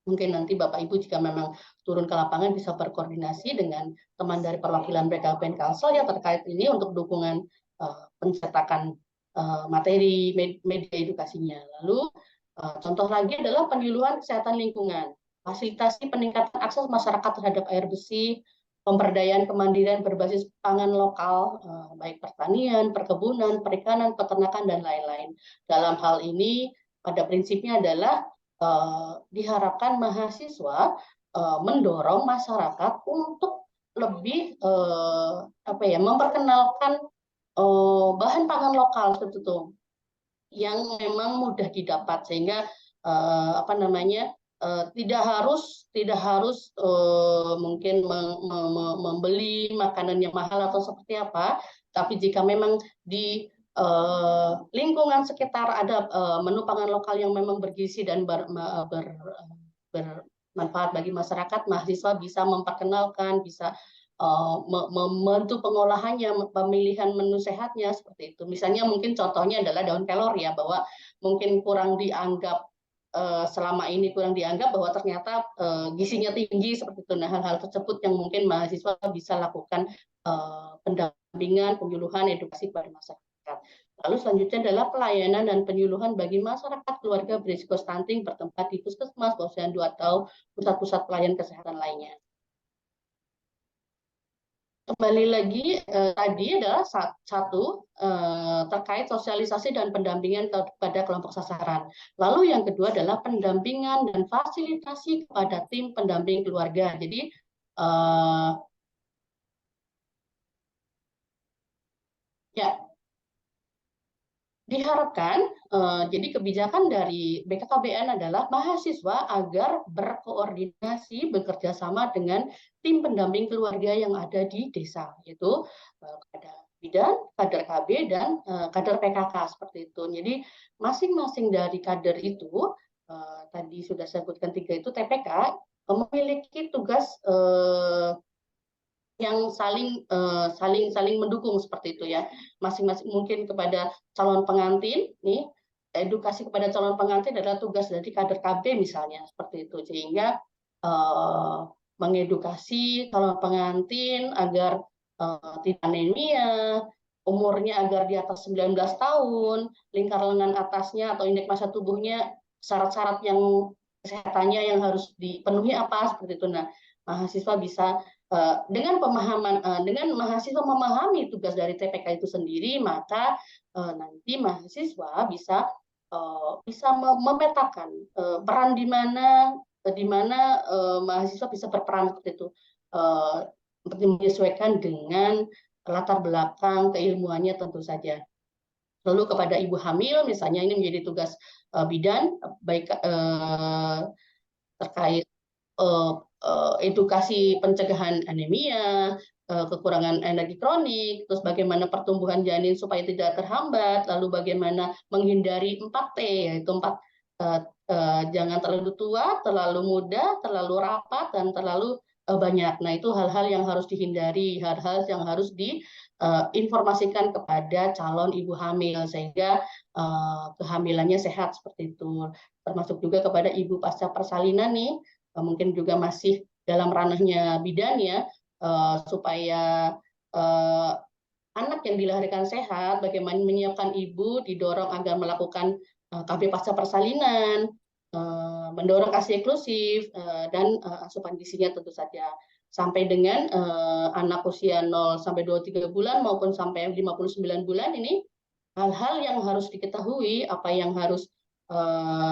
Mungkin nanti Bapak Ibu jika memang turun ke lapangan bisa berkoordinasi dengan teman dari perwakilan BKKBN Kalsel yang terkait ini untuk dukungan pencetakan materi media edukasinya. Lalu contoh lagi adalah penyuluhan kesehatan lingkungan, fasilitasi peningkatan akses masyarakat terhadap air bersih, pemberdayaan kemandirian berbasis pangan lokal, baik pertanian, perkebunan, perikanan, peternakan, dan lain-lain. Dalam hal ini pada prinsipnya adalah diharapkan mahasiswa mendorong masyarakat untuk lebih memperkenalkan bahan pangan lokal seperti itu yang memang mudah didapat sehingga tidak harus mungkin membeli makanan yang mahal atau seperti apa, tapi jika memang di lingkungan sekitar ada menu pangan lokal yang memang bergizi dan bermanfaat bagi masyarakat, mahasiswa bisa memperkenalkan, bisa membantu pengolahannya, pemilihan menu sehatnya seperti itu. Misalnya mungkin contohnya adalah daun kelor ya, bahwa mungkin kurang dianggap selama ini bahwa ternyata gizinya tinggi seperti itu. Nah, hal-hal tersebut yang mungkin mahasiswa bisa lakukan pendampingan, penyuluhan, edukasi kepada masyarakat. Lalu selanjutnya adalah pelayanan dan penyuluhan bagi masyarakat keluarga berisiko stunting bertempat di puskesmas, posyandu atau pusat-pusat pelayanan kesehatan lainnya. Kembali lagi tadi adalah satu terkait sosialisasi dan pendampingan kepada kelompok sasaran. Lalu yang kedua adalah pendampingan dan fasilitasi kepada tim pendamping keluarga. Jadi diharapkan jadi kebijakan dari BKKBN adalah mahasiswa agar berkoordinasi bekerja sama dengan tim pendamping keluarga yang ada di desa, yaitu kader bidan, kader KB dan kader PKK seperti itu. Jadi masing-masing dari kader itu tadi sudah saya sebutkan 3 itu TPK memiliki tugas yang saling mendukung seperti itu ya, masing-masing mungkin kepada calon pengantin nih, edukasi kepada calon pengantin adalah tugas dari kader KB misalnya seperti itu, sehingga mengedukasi calon pengantin agar tidak anemia, umurnya agar di atas 19 tahun, lingkar lengan atasnya atau indeks massa tubuhnya, syarat-syarat yang kesehatannya yang harus dipenuhi apa seperti itu. Nah, mahasiswa bisa dengan mahasiswa memahami tugas dari TPK itu sendiri, maka nanti mahasiswa bisa memetakan peran di mana mahasiswa bisa berperan seperti itu, menyesuaikan dengan latar belakang keilmuannya tentu saja. Lalu kepada ibu hamil, misalnya ini menjadi tugas bidan, baik terkait edukasi pencegahan anemia, kekurangan energi kronik, terus bagaimana pertumbuhan janin supaya tidak terhambat, lalu bagaimana menghindari 4T, yaitu jangan terlalu tua, terlalu muda, terlalu rapat, dan terlalu banyak. Nah, itu hal-hal yang harus dihindari, hal-hal yang harus diinformasikan kepada calon ibu hamil sehingga kehamilannya sehat seperti itu. Termasuk juga kepada ibu pasca persalinan nih, mungkin juga masih dalam ranahnya bidan ya, supaya anak yang dilahirkan sehat, bagaimana menyiapkan ibu, didorong agar melakukan KB pasca persalinan, mendorong ASI eksklusif, dan asupan gizinya tentu saja. Sampai dengan anak usia 0 sampai 23 bulan maupun sampai 59 bulan ini, hal-hal yang harus diketahui, apa yang harus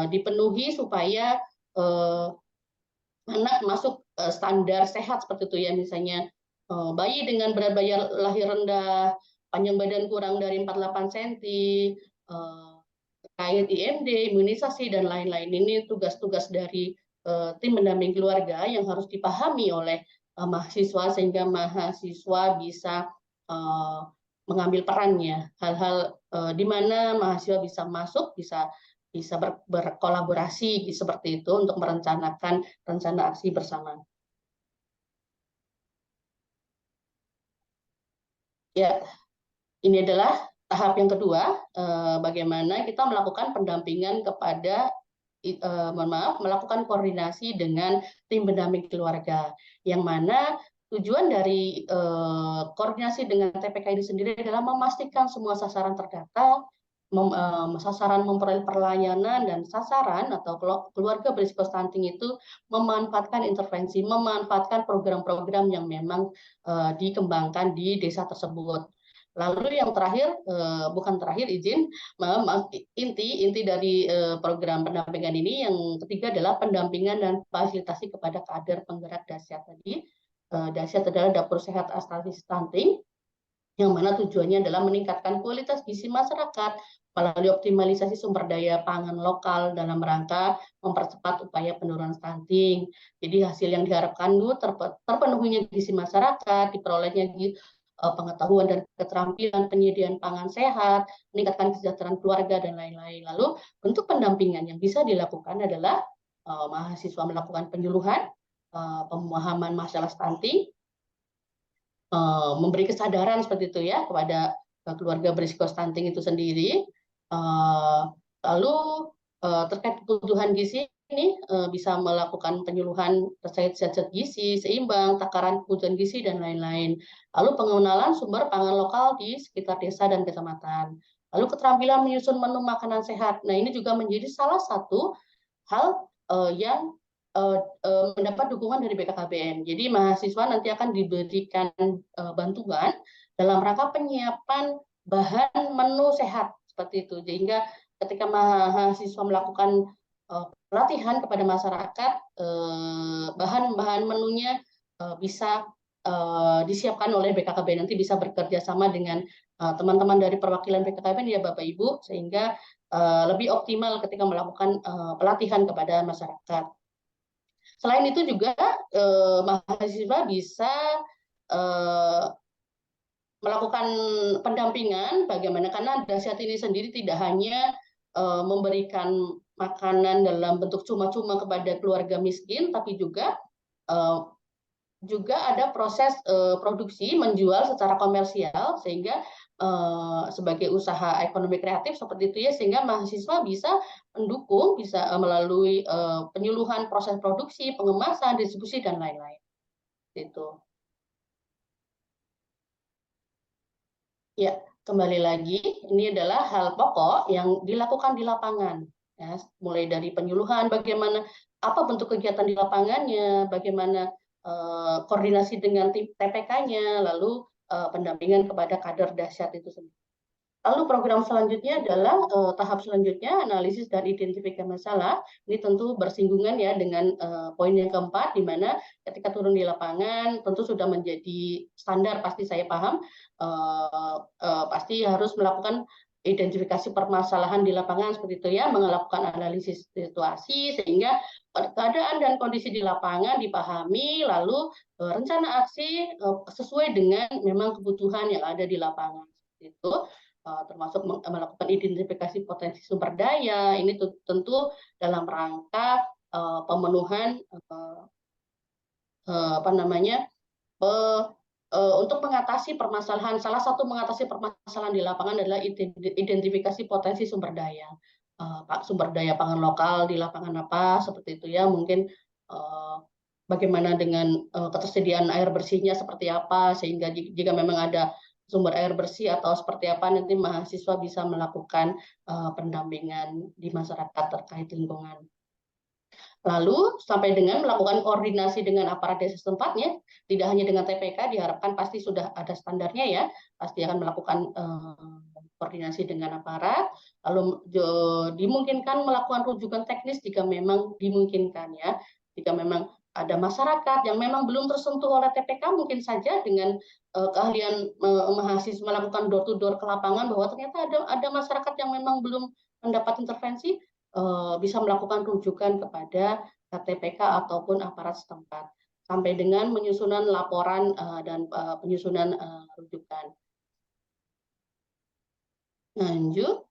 dipenuhi supaya anak masuk standar sehat seperti itu ya, misalnya bayi dengan berat badan lahir rendah, panjang badan kurang dari 48 cm, terkait IMD, imunisasi, dan lain-lain. Ini tugas-tugas dari tim pendamping keluarga yang harus dipahami oleh mahasiswa sehingga mahasiswa bisa mengambil perannya. Hal-hal di mana mahasiswa bisa masuk, bisa berkolaborasi seperti itu untuk merencanakan rencana aksi bersama. Ya, ini adalah tahap yang kedua, bagaimana kita melakukan pendampingan kepada, melakukan koordinasi dengan tim pendamping keluarga, yang mana tujuan dari koordinasi dengan TPK ini sendiri adalah memastikan semua sasaran terdata, sasaran memperoleh pelayanan, dan sasaran atau keluarga berisiko stunting itu memanfaatkan intervensi, memanfaatkan program-program yang memang dikembangkan di desa tersebut. Lalu yang terakhir, bukan terakhir, inti dari program pendampingan ini yang ketiga adalah pendampingan dan fasilitasi kepada kader penggerak dahsyat tadi. Dahsyat adalah dapur sehat atasi stunting, yang mana tujuannya adalah meningkatkan kualitas gizi masyarakat melalui optimalisasi sumber daya pangan lokal dalam rangka mempercepat upaya penurunan stunting. Jadi hasil yang diharapkan itu terpenuhinya gizi masyarakat, diperolehnya pengetahuan dan keterampilan, penyediaan pangan sehat, meningkatkan kesejahteraan keluarga, dan lain-lain. Lalu bentuk pendampingan yang bisa dilakukan adalah mahasiswa melakukan penyuluhan, pemahaman masalah stunting, memberi kesadaran seperti itu ya kepada keluarga berisiko stunting itu sendiri. Lalu terkait kebutuhan gizi ini bisa melakukan penyuluhan terkait zat-zat gizi seimbang, takaran kebutuhan gizi, dan lain-lain. Lalu pengenalan sumber pangan lokal di sekitar desa dan kecamatan. Lalu keterampilan menyusun menu makanan sehat. Nah, ini juga menjadi salah satu hal yang mendapat dukungan dari BKKBN. Jadi mahasiswa nanti akan diberikan bantuan dalam rangka penyiapan bahan menu sehat seperti itu. Sehingga ketika mahasiswa melakukan pelatihan kepada masyarakat, bahan-bahan menunya bisa disiapkan oleh BKKBN, nanti bisa bekerja sama dengan teman-teman dari perwakilan BKKBN ya Bapak Ibu, sehingga lebih optimal ketika melakukan pelatihan kepada masyarakat. Selain itu juga mahasiswa bisa melakukan pendampingan bagaimana, karena dahsyat ini sendiri tidak hanya memberikan makanan dalam bentuk cuma-cuma kepada keluarga miskin, tapi juga ada proses produksi menjual secara komersial sehingga sebagai usaha ekonomi kreatif seperti itu ya, sehingga mahasiswa bisa mendukung, bisa melalui penyuluhan proses produksi, pengemasan, distribusi, dan lain-lain. Itu. Ya, kembali lagi, ini adalah hal pokok yang dilakukan di lapangan. Ya, mulai dari penyuluhan, bagaimana apa bentuk kegiatan di lapangannya, bagaimana koordinasi dengan tim TPK-nya, lalu pendampingan kepada kader dahsyat itu sendiri. Lalu program selanjutnya adalah tahap selanjutnya analisis dan identifikasi masalah. Ini tentu bersinggungan ya dengan poin yang keempat, di mana ketika turun di lapangan tentu sudah menjadi standar, pasti saya paham, pasti harus melakukan identifikasi permasalahan di lapangan seperti itu ya, melakukan analisis situasi sehingga keadaan dan kondisi di lapangan dipahami, lalu rencana aksi sesuai dengan memang kebutuhan yang ada di lapangan. Itu termasuk melakukan identifikasi potensi sumber daya. Ini tentu dalam rangka pemenuhan untuk mengatasi permasalahan. Salah satu mengatasi permasalahan di lapangan adalah identifikasi potensi sumber daya. Sumber daya pangan lokal di lapangan apa seperti itu ya, mungkin bagaimana dengan ketersediaan air bersihnya seperti apa, sehingga jika memang ada sumber air bersih atau seperti apa, nanti mahasiswa bisa melakukan pendampingan di masyarakat terkait lingkungan. Lalu sampai dengan melakukan koordinasi dengan aparat desa setempatnya, tidak hanya dengan TPK, diharapkan pasti sudah ada standarnya ya, pasti akan melakukan koordinasi dengan aparat, lalu dimungkinkan melakukan rujukan teknis jika memang dimungkinkan ya, jika memang ada masyarakat yang memang belum tersentuh oleh TPK, mungkin saja dengan keahlian mahasiswa melakukan door to door ke lapangan bahwa ternyata ada masyarakat yang memang belum mendapat intervensi, bisa melakukan rujukan kepada TPK ataupun aparat setempat sampai dengan menyusunan laporan dan penyusunan rujukan. Lanjut.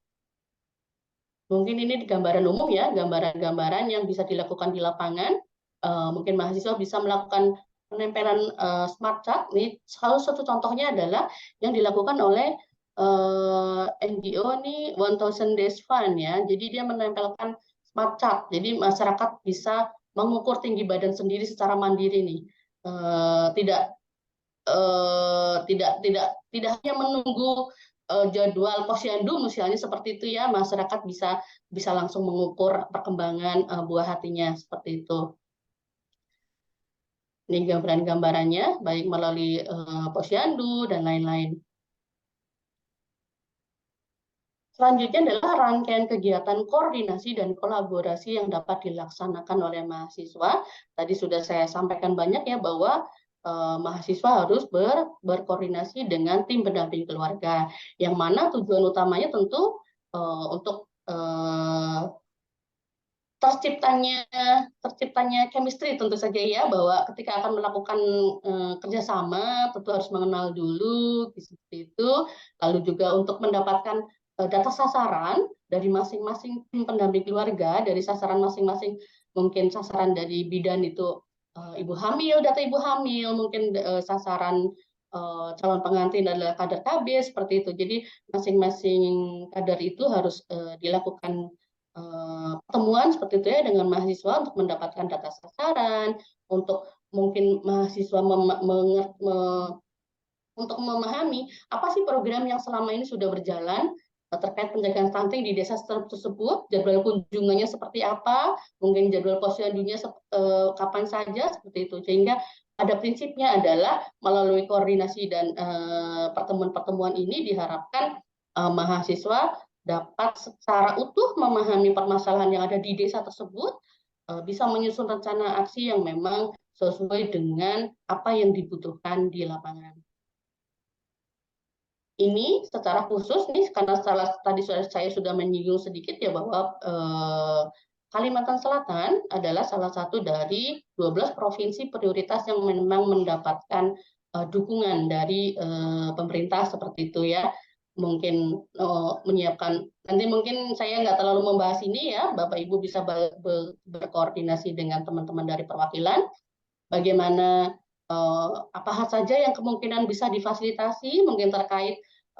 Mungkin ini di gambaran umum ya, gambaran-gambaran yang bisa dilakukan di lapangan. Mungkin mahasiswa bisa melakukan penempelan smart chart. Ini salah satu contohnya adalah yang dilakukan oleh NGO nih 1000 Days Fund ya. Jadi dia menempelkan smart chart. Jadi masyarakat bisa mengukur tinggi badan sendiri secara mandiri nih. Tidak hanya menunggu jadwal posyandu misalnya seperti itu ya, masyarakat bisa langsung mengukur perkembangan buah hatinya seperti itu. Ini gambaran-gambarannya baik melalui posyandu dan lain-lain. Selanjutnya adalah rangkaian kegiatan koordinasi dan kolaborasi yang dapat dilaksanakan oleh mahasiswa. Tadi sudah saya sampaikan banyak ya bahwa mahasiswa harus berkoordinasi dengan tim pendamping keluarga, yang mana tujuan utamanya tentu untuk terciptanya chemistry tentu saja ya, bahwa ketika akan melakukan kerjasama tentu harus mengenal dulu seperti itu, lalu juga untuk mendapatkan data sasaran dari masing-masing tim pendamping keluarga, dari sasaran masing-masing, mungkin sasaran dari bidan itu ibu hamil, data ibu hamil, mungkin sasaran calon pengantin adalah kader KB seperti itu. Jadi masing-masing kader itu harus dilakukan pertemuan seperti itu ya dengan mahasiswa untuk mendapatkan data sasaran, untuk mungkin mahasiswa untuk memahami apa sih program yang selama ini sudah berjalan terkait penjagaan stunting di desa tersebut, jadwal kunjungannya seperti apa, mungkin jadwal posyandunya kapan saja seperti itu, sehingga pada prinsipnya adalah melalui koordinasi dan pertemuan-pertemuan ini diharapkan mahasiswa dapat secara utuh memahami permasalahan yang ada di desa tersebut, bisa menyusun rencana aksi yang memang sesuai dengan apa yang dibutuhkan di lapangan. Ini secara khusus nih, karena tadi saya sudah menyinggung sedikit ya bahwa Kalimantan Selatan adalah salah satu dari 12 provinsi prioritas yang memang mendapatkan dukungan dari pemerintah seperti itu ya. Mungkin menyiapkan, nanti mungkin saya nggak terlalu membahas ini ya, Bapak Ibu bisa berkoordinasi dengan teman-teman dari perwakilan, bagaimana apa saja yang kemungkinan bisa difasilitasi, mungkin terkait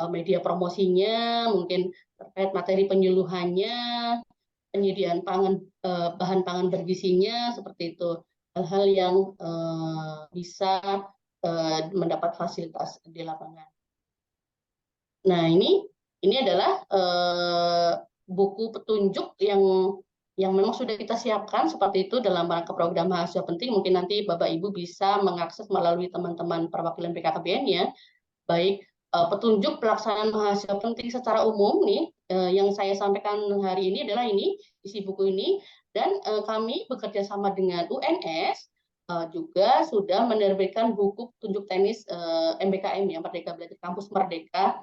media promosinya, mungkin terkait materi penyuluhannya, penyediaan bahan pangan bergizinya, seperti itu. Hal-hal yang bisa mendapat fasilitas di lapangan. Nah, ini adalah buku petunjuk yang memang sudah kita siapkan seperti itu dalam rangka program mahasiswa penting. Mungkin nanti Bapak Ibu bisa mengakses melalui teman-teman perwakilan BKKBN ya. Baik petunjuk pelaksanaan mahasiswa penting secara umum nih yang saya sampaikan hari ini adalah ini isi buku ini, dan kami bekerja sama dengan UNS juga sudah menerbitkan buku petunjuk teknis MBKM ya, Merdeka Belajar Kampus Merdeka.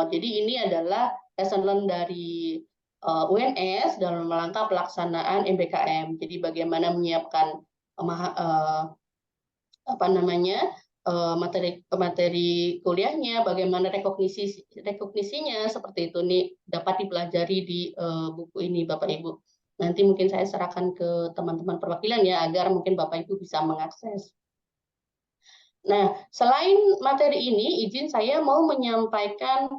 Jadi ini adalah lesson learn dari UNS dalam rangka pelaksanaan MBKM. Jadi bagaimana menyiapkan materi kuliahnya, bagaimana rekognisinya seperti itu nih dapat dipelajari di buku ini Bapak Ibu. Nanti mungkin saya serahkan ke teman-teman perwakilan ya agar mungkin Bapak Ibu bisa mengakses. Nah, selain materi ini, izin saya mau menyampaikan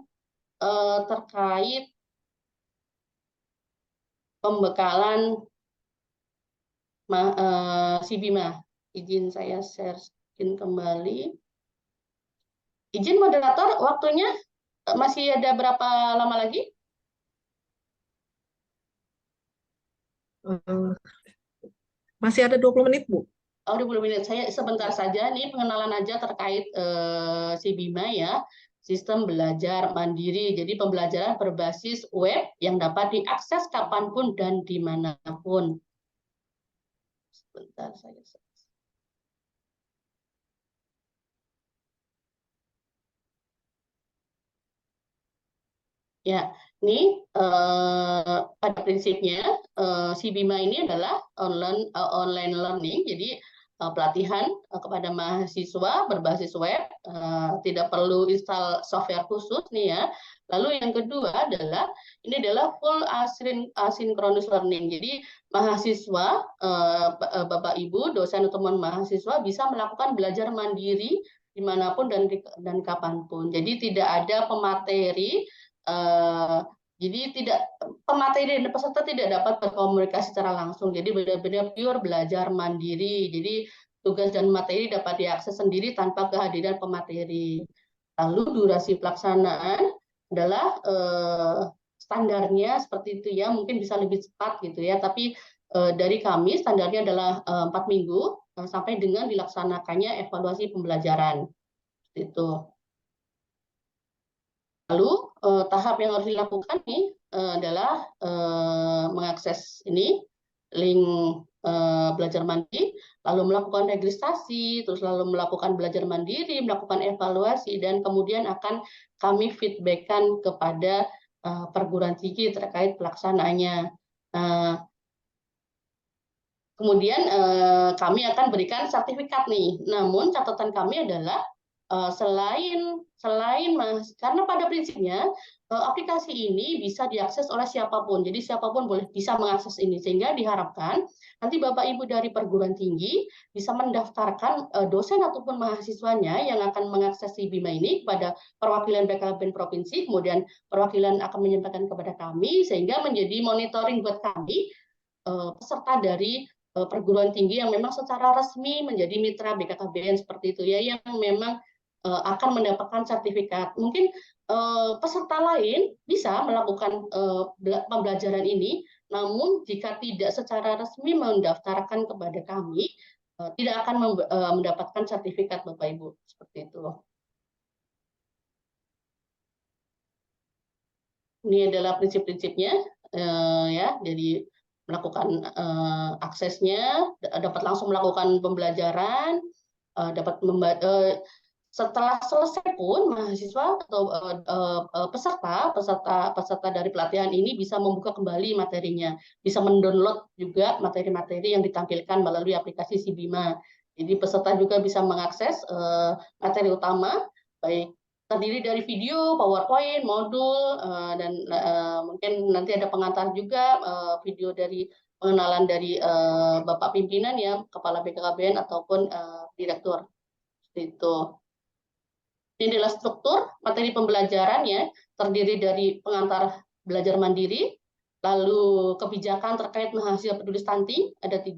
terkait pembekalan SIBIMA. Izin saya share screen kembali. Izin moderator, waktunya masih ada berapa lama lagi? Masih ada 20 menit, Bu. Oh, 20 menit. Saya sebentar saja nih pengenalan aja terkait SIBIMA ya, sistem belajar mandiri. Jadi pembelajaran berbasis web yang dapat diakses kapanpun dan dimanapun. Sebentar saya. Ya, ini pada prinsipnya SIBIMA ini adalah online learning, jadi pelatihan kepada mahasiswa berbasis web, tidak perlu install software khusus nih ya. Lalu yang kedua adalah ini adalah full asynchronous learning. Jadi mahasiswa, Bapak Ibu, dosen atau teman mahasiswa bisa melakukan belajar mandiri dimanapun dan kapanpun. Jadi tidak ada pemateri. Jadi pemateri dan peserta tidak dapat berkomunikasi secara langsung. Jadi benar-benar pure belajar mandiri. Jadi tugas dan materi dapat diakses sendiri tanpa kehadiran pemateri. Lalu durasi pelaksanaan adalah standarnya seperti itu ya. Mungkin bisa lebih cepat gitu ya. Tapi dari kami standarnya adalah 4 minggu sampai dengan dilaksanakannya evaluasi pembelajaran. Seperti itu. Lalu tahap yang harus dilakukan nih adalah mengakses ini link belajar mandiri, lalu melakukan registrasi, terus lalu melakukan belajar mandiri, melakukan evaluasi, dan kemudian akan kami feedbackkan kepada perguruan tinggi terkait pelaksanaannya. Kemudian kami akan berikan sertifikat nih. Namun catatan kami adalah selain karena pada prinsipnya aplikasi ini bisa diakses oleh siapapun, jadi siapapun bisa mengakses ini, sehingga diharapkan nanti Bapak Ibu dari perguruan tinggi bisa mendaftarkan dosen ataupun mahasiswanya yang akan mengakses SIBIMA ini kepada perwakilan BKKBN provinsi, kemudian perwakilan akan menyampaikan kepada kami sehingga menjadi monitoring buat kami peserta dari perguruan tinggi yang memang secara resmi menjadi mitra BKKBN seperti itu ya, yang memang akan mendapatkan sertifikat. Mungkin peserta lain bisa melakukan pembelajaran ini, namun jika tidak secara resmi mendaftarkan kepada kami, tidak akan mendapatkan sertifikat Bapak Ibu, seperti itu. Ini adalah prinsip-prinsipnya ya, jadi melakukan aksesnya, dapat langsung melakukan pembelajaran, dapat setelah selesai pun mahasiswa atau peserta dari pelatihan ini bisa membuka kembali materinya, bisa mendownload juga materi-materi yang ditampilkan melalui aplikasi SIBIMA. Jadi peserta juga bisa mengakses materi utama, baik terdiri dari video, PowerPoint, modul, dan mungkin nanti ada pengantar juga video dari pengenalan dari Bapak pimpinan ya, Kepala BKKBN ataupun Direktur. Itu. Ini adalah struktur materi pembelajarannya, terdiri dari pengantar belajar mandiri, lalu kebijakan terkait mahasiswa peduli stunting, ada 3,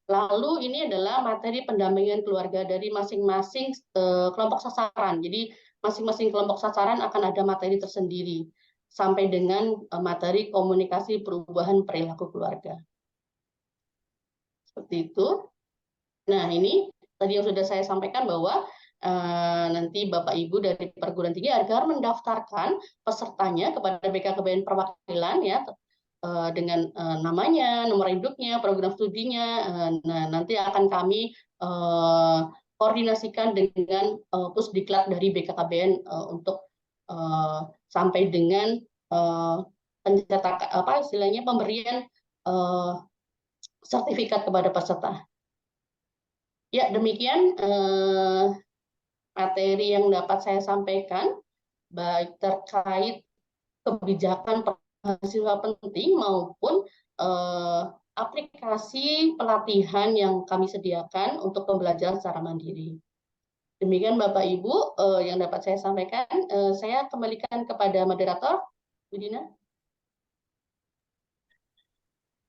lalu ini adalah materi pendampingan keluarga dari masing-masing kelompok sasaran. Jadi masing-masing kelompok sasaran akan ada materi tersendiri sampai dengan materi komunikasi perubahan perilaku keluarga. Seperti itu. Nah, ini tadi yang sudah saya sampaikan bahwa nanti Bapak Ibu dari perguruan tinggi agar mendaftarkan pesertanya kepada BKKBN Perwakilan ya dengan namanya, nomor induknya, program studinya. Nah, nanti akan kami koordinasikan dengan Pusdiklat dari BKKBN untuk sampai dengan pencetakan apa istilahnya pemberian sertifikat kepada peserta. Ya, demikian materi yang dapat saya sampaikan, baik terkait kebijakan mahasiswa penting maupun aplikasi pelatihan yang kami sediakan untuk pembelajaran secara mandiri. Demikian Bapak Ibu yang dapat saya sampaikan. Saya kembalikan kepada moderator, Bu Dina.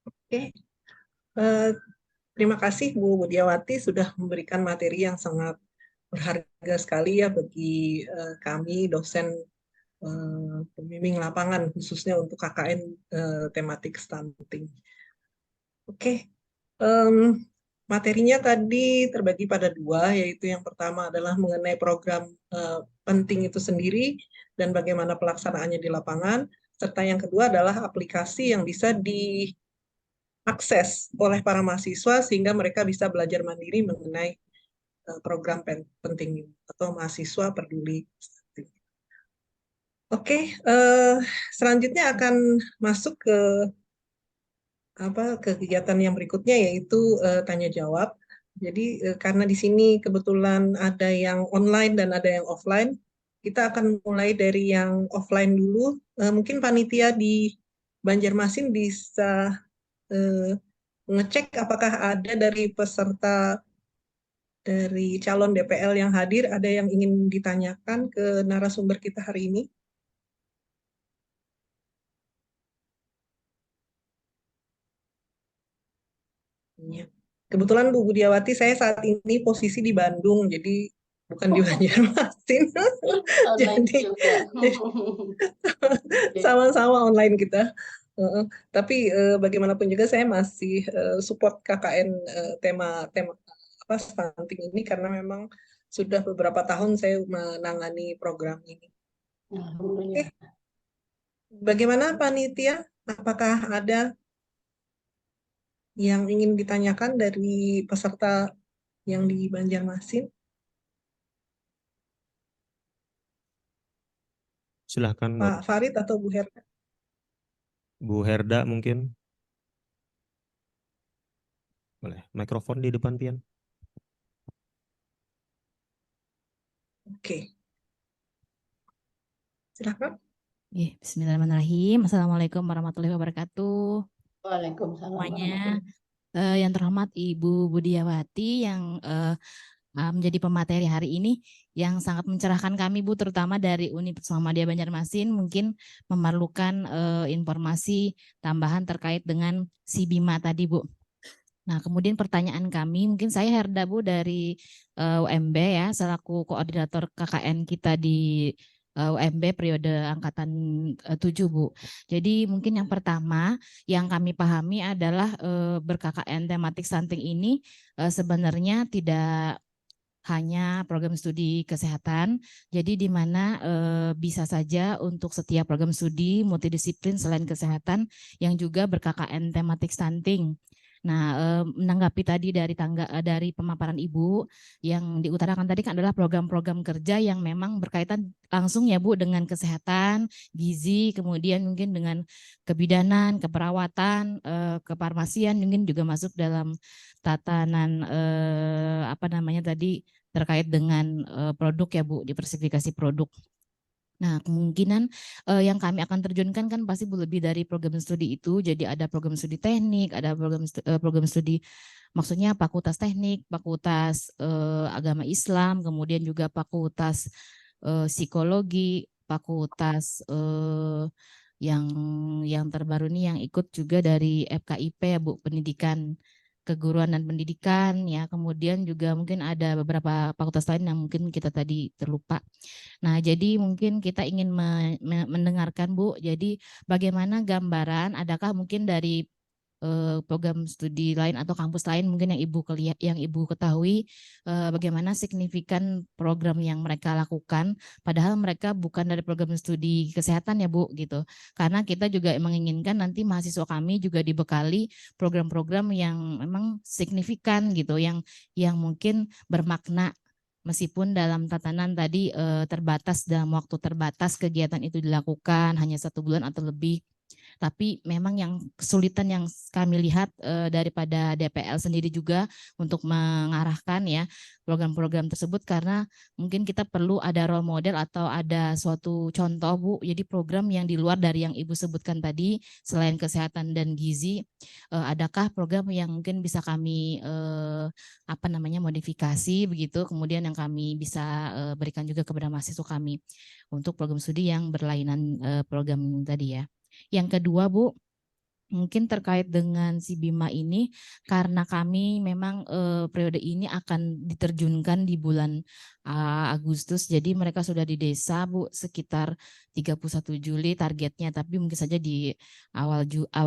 Oke. Terima kasih Bu Budiawati sudah memberikan materi yang sangat berharga sekali ya bagi kami dosen pembimbing lapangan khususnya untuk KKN tematik stunting. Oke, materinya tadi terbagi pada dua, yaitu yang pertama adalah mengenai program penting itu sendiri dan bagaimana pelaksanaannya di lapangan, serta yang kedua adalah aplikasi yang bisa diakses oleh para mahasiswa sehingga mereka bisa belajar mandiri mengenai program penting atau mahasiswa peduli. Oke, selanjutnya akan masuk ke kegiatan yang berikutnya yaitu tanya jawab. Jadi karena di sini kebetulan ada yang online dan ada yang offline, kita akan mulai dari yang offline dulu. Mungkin panitia di Banjarmasin bisa ngecek apakah ada dari peserta dari calon DPL yang hadir, ada yang ingin ditanyakan ke narasumber kita hari ini? Ya. Kebetulan Bu Budiawati, saya saat ini posisi di Bandung, jadi bukan di Banjarmasin. Jadi sama-sama online kita. Tapi bagaimanapun juga saya masih support KKN tema apa stunting ini karena memang sudah beberapa tahun saya menangani program ini. Oke. Bagaimana panitia? Apakah ada yang ingin ditanyakan dari peserta yang di Banjarmasin? Silahkan Pak Farid atau Bu Herda? Bu Herda mungkin. Boleh, mikrofon di depan Pian. Oke. Silakan. Bismillahirrahmanirrahim. Assalamualaikum warahmatullahi wabarakatuh. Waalaikumsalam. Semuanya, yang terhormat Ibu Budiawati yang menjadi pemateri hari ini yang sangat mencerahkan kami Bu, terutama dari Universitas Muhammadiyah Banjarmasin, mungkin memerlukan informasi tambahan terkait dengan si Bima tadi Bu. Nah, kemudian pertanyaan kami, mungkin saya Herda Bu dari UMB ya, selaku koordinator KKN kita di UMB periode angkatan 7 Bu. Jadi mungkin yang pertama yang kami pahami adalah ber-KKN tematik stunting ini sebenarnya tidak hanya program studi kesehatan, jadi di mana bisa saja untuk setiap program studi multidisiplin selain kesehatan yang juga ber-KKN tematik stunting. Nah, menanggapi tadi dari pemaparan Ibu yang diutarakan tadi kan adalah program-program kerja yang memang berkaitan langsung ya Bu dengan kesehatan, gizi, kemudian mungkin dengan kebidanan, keperawatan, kefarmasian mungkin juga masuk dalam tatanan apa namanya tadi terkait dengan produk ya Bu, diversifikasi produk. Nah, kemungkinan yang kami akan terjunkan kan pasti lebih dari program studi itu. Jadi ada program studi teknik, ada program studi maksudnya fakultas teknik, fakultas agama Islam, kemudian juga fakultas psikologi, fakultas yang terbaru ini yang ikut juga dari FKIP ya Bu, pendidikan keguruan dan pendidikan ya, kemudian juga mungkin ada beberapa fakultas lain yang mungkin kita tadi terlupa. Nah, jadi mungkin kita ingin mendengarkan Bu, jadi bagaimana gambaran, adakah mungkin dari program studi lain atau kampus lain mungkin yang Ibu ketahui bagaimana signifikan program yang mereka lakukan, padahal mereka bukan dari program studi kesehatan ya Bu gitu. Karena kita juga menginginkan nanti mahasiswa kami juga dibekali program-program yang memang signifikan gitu, yang mungkin bermakna. Meskipun dalam tatanan tadi terbatas, dalam waktu terbatas kegiatan itu dilakukan hanya 1 bulan atau lebih. Tapi memang yang kesulitan yang kami lihat daripada DPL sendiri juga untuk mengarahkan ya program-program tersebut, karena mungkin kita perlu ada role model atau ada suatu contoh Bu. Jadi program yang di luar dari yang Ibu sebutkan tadi selain kesehatan dan gizi, adakah program yang mungkin bisa kami modifikasi begitu, kemudian yang kami bisa berikan juga kepada mahasiswa kami untuk program studi yang berlainan program ini tadi ya. Yang kedua Bu, mungkin terkait dengan si Bima ini, karena kami memang periode ini akan diterjunkan di bulan Agustus, jadi mereka sudah di desa Bu sekitar 31 Juli targetnya, tapi mungkin saja di awal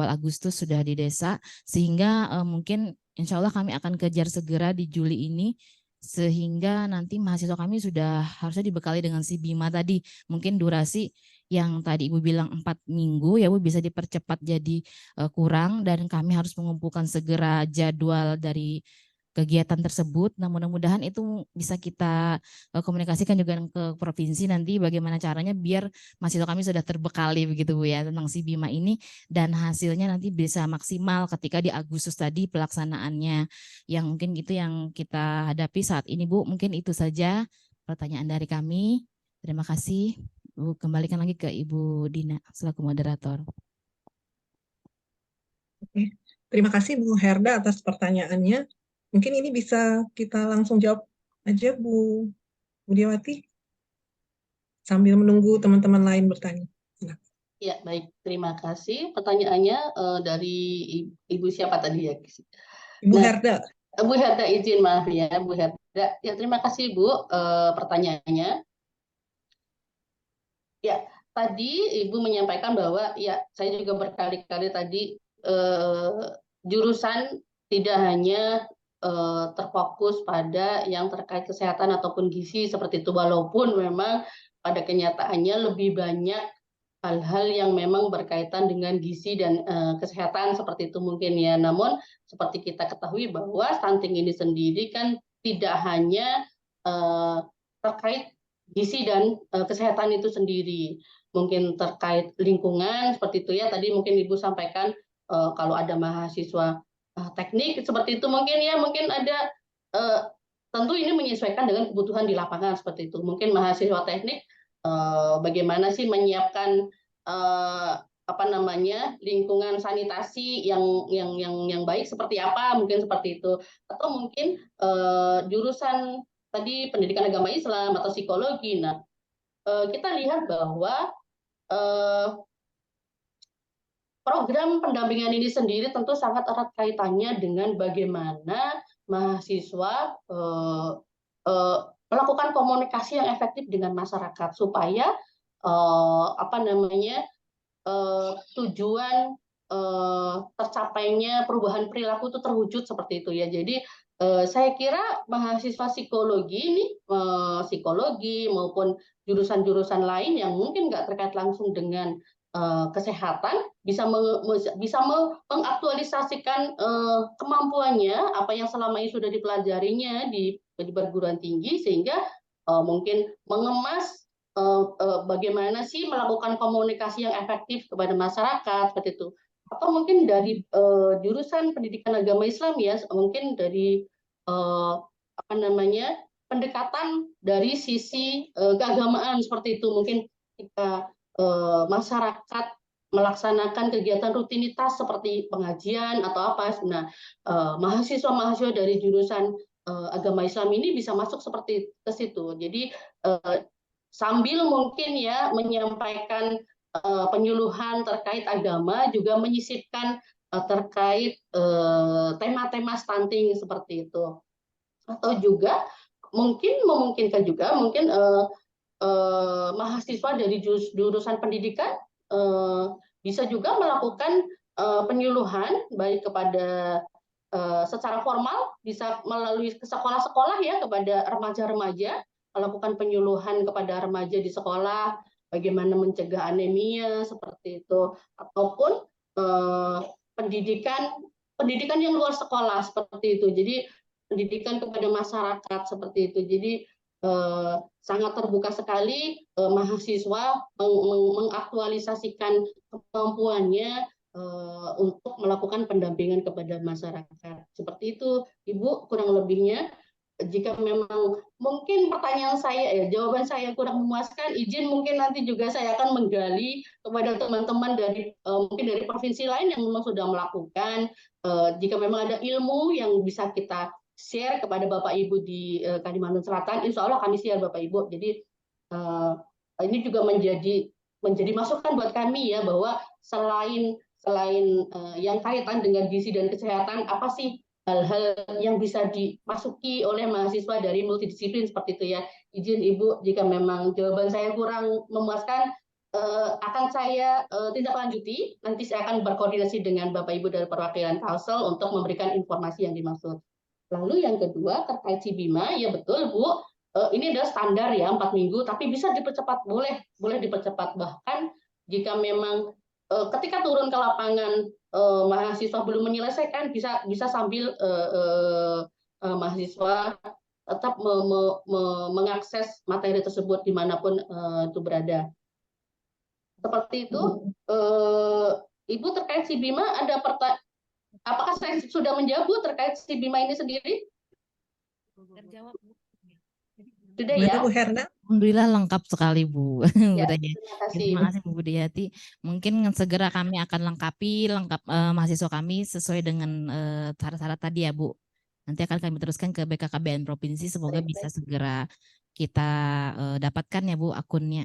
Agustus sudah di desa, sehingga mungkin insya Allah kami akan kejar segera di Juli ini, sehingga nanti mahasiswa kami sudah harusnya dibekali dengan si Bima tadi. Mungkin durasi yang tadi Ibu bilang 4 minggu ya Bu bisa dipercepat jadi kurang, dan kami harus mengumpulkan segera jadwal dari kegiatan tersebut. Nah, mudah-mudahan itu bisa kita komunikasikan juga ke provinsi nanti bagaimana caranya biar mahasiswa kami sudah terbekali begitu Bu ya tentang si Bima ini, dan hasilnya nanti bisa maksimal ketika di Agustus tadi pelaksanaannya. Yang mungkin itu yang kita hadapi saat ini Bu. Mungkin itu saja pertanyaan dari kami. Terima kasih. Bu, kembalikan lagi ke Ibu Dina selaku moderator. Oke. Terima kasih Bu Herda atas pertanyaannya. Mungkin ini bisa kita langsung jawab aja Bu Budiawati sambil menunggu teman-teman lain bertanya. Ya, baik. Terima kasih. Pertanyaannya dari Ibu siapa tadi ya? Ibu Herda. Bu Herda, izin maaf ya, Bu Herda. Ya, terima kasih Bu pertanyaannya. Ya, tadi Ibu menyampaikan bahwa ya saya juga berkali-kali tadi jurusan tidak hanya terfokus pada yang terkait kesehatan ataupun gizi seperti itu, walaupun memang pada kenyataannya lebih banyak hal-hal yang memang berkaitan dengan gizi dan kesehatan seperti itu mungkin ya. Namun seperti kita ketahui bahwa stunting ini sendiri kan tidak hanya terkait gizi dan kesehatan itu sendiri, mungkin terkait lingkungan seperti itu ya. Tadi mungkin Ibu sampaikan kalau ada mahasiswa teknik seperti itu mungkin ya, mungkin ada tentu ini menyesuaikan dengan kebutuhan di lapangan seperti itu. Mungkin mahasiswa teknik bagaimana sih menyiapkan lingkungan sanitasi yang baik seperti apa, mungkin seperti itu. Atau mungkin jurusan tadi pendidikan agama Islam atau psikologi. Nah, kita lihat bahwa program pendampingan ini sendiri tentu sangat erat kaitannya dengan bagaimana mahasiswa melakukan komunikasi yang efektif dengan masyarakat supaya tujuan tercapainya perubahan perilaku itu terwujud seperti itu ya. Jadi saya kira mahasiswa psikologi ini, psikologi maupun jurusan-jurusan lain yang mungkin nggak terkait langsung dengan kesehatan bisa mengaktualisasikan kemampuannya apa yang selama ini sudah dipelajarinya di perguruan tinggi, sehingga mungkin mengemas bagaimana sih melakukan komunikasi yang efektif kepada masyarakat seperti itu. Atau mungkin dari jurusan pendidikan agama Islam ya, mungkin dari pendekatan dari sisi keagamaan seperti itu. Mungkin ketika masyarakat melaksanakan kegiatan rutinitas seperti pengajian atau apa, nah mahasiswa-mahasiswa dari jurusan agama Islam ini bisa masuk seperti ke situ. Jadi sambil mungkin ya menyampaikan penyuluhan terkait agama, juga menyisipkan terkait tema-tema stunting seperti itu. Atau juga memungkinkan juga mungkin mahasiswa dari jurusan pendidikan bisa juga melakukan penyuluhan baik kepada secara formal, bisa melalui sekolah-sekolah ya, kepada remaja-remaja, melakukan penyuluhan kepada remaja di sekolah bagaimana mencegah anemia seperti itu, ataupun pendidikan yang luar sekolah seperti itu. Jadi pendidikan kepada masyarakat seperti itu. Jadi sangat terbuka sekali mahasiswa mengaktualisasikan kemampuannya untuk melakukan pendampingan kepada masyarakat. Seperti itu, Ibu, kurang lebihnya. Jika memang mungkin pertanyaan saya, jawaban saya kurang memuaskan, izin mungkin nanti juga saya akan menggali kepada teman-teman dari mungkin dari provinsi lain yang memang sudah melakukan. Jika memang ada ilmu yang bisa kita share kepada Bapak Ibu di Kalimantan Selatan, insya Allah kami share Bapak Ibu. Jadi ini juga menjadi masukan buat kami ya, bahwa selain yang kaitan dengan gizi dan kesehatan, apa sih hal-hal yang bisa dimasuki oleh mahasiswa dari multidisiplin seperti itu ya. Izin Ibu, jika memang jawaban saya kurang memuaskan, akan saya tindak lanjuti. Nanti saya akan berkoordinasi dengan Bapak Ibu dari perwakilan Kalsel untuk memberikan informasi yang dimaksud. Lalu yang kedua terkait Cibima, ya betul Bu, ini adalah standar ya 4 minggu, tapi bisa dipercepat, boleh dipercepat. Bahkan jika memang ketika turun ke lapangan mahasiswa belum menyelesaikan, bisa sambil mahasiswa tetap mengakses materi tersebut dimanapun itu berada. Seperti itu. Ibu, terkait Cibima ada apakah saya sudah menjawab Bu terkait Cibima ini sendiri? Terjawab, Bu. Sudah ya? Bu Herna? Alhamdulillah lengkap sekali Bu. Ya, Udah ya. terima kasih. Terima kasih Bu Budiati. Mungkin segera kami akan lengkapi mahasiswa kami sesuai dengan syarat-syarat tadi ya Bu. Nanti akan kami teruskan ke BKKBN Provinsi. Semoga bisa segera kita dapatkan ya Bu akunnya.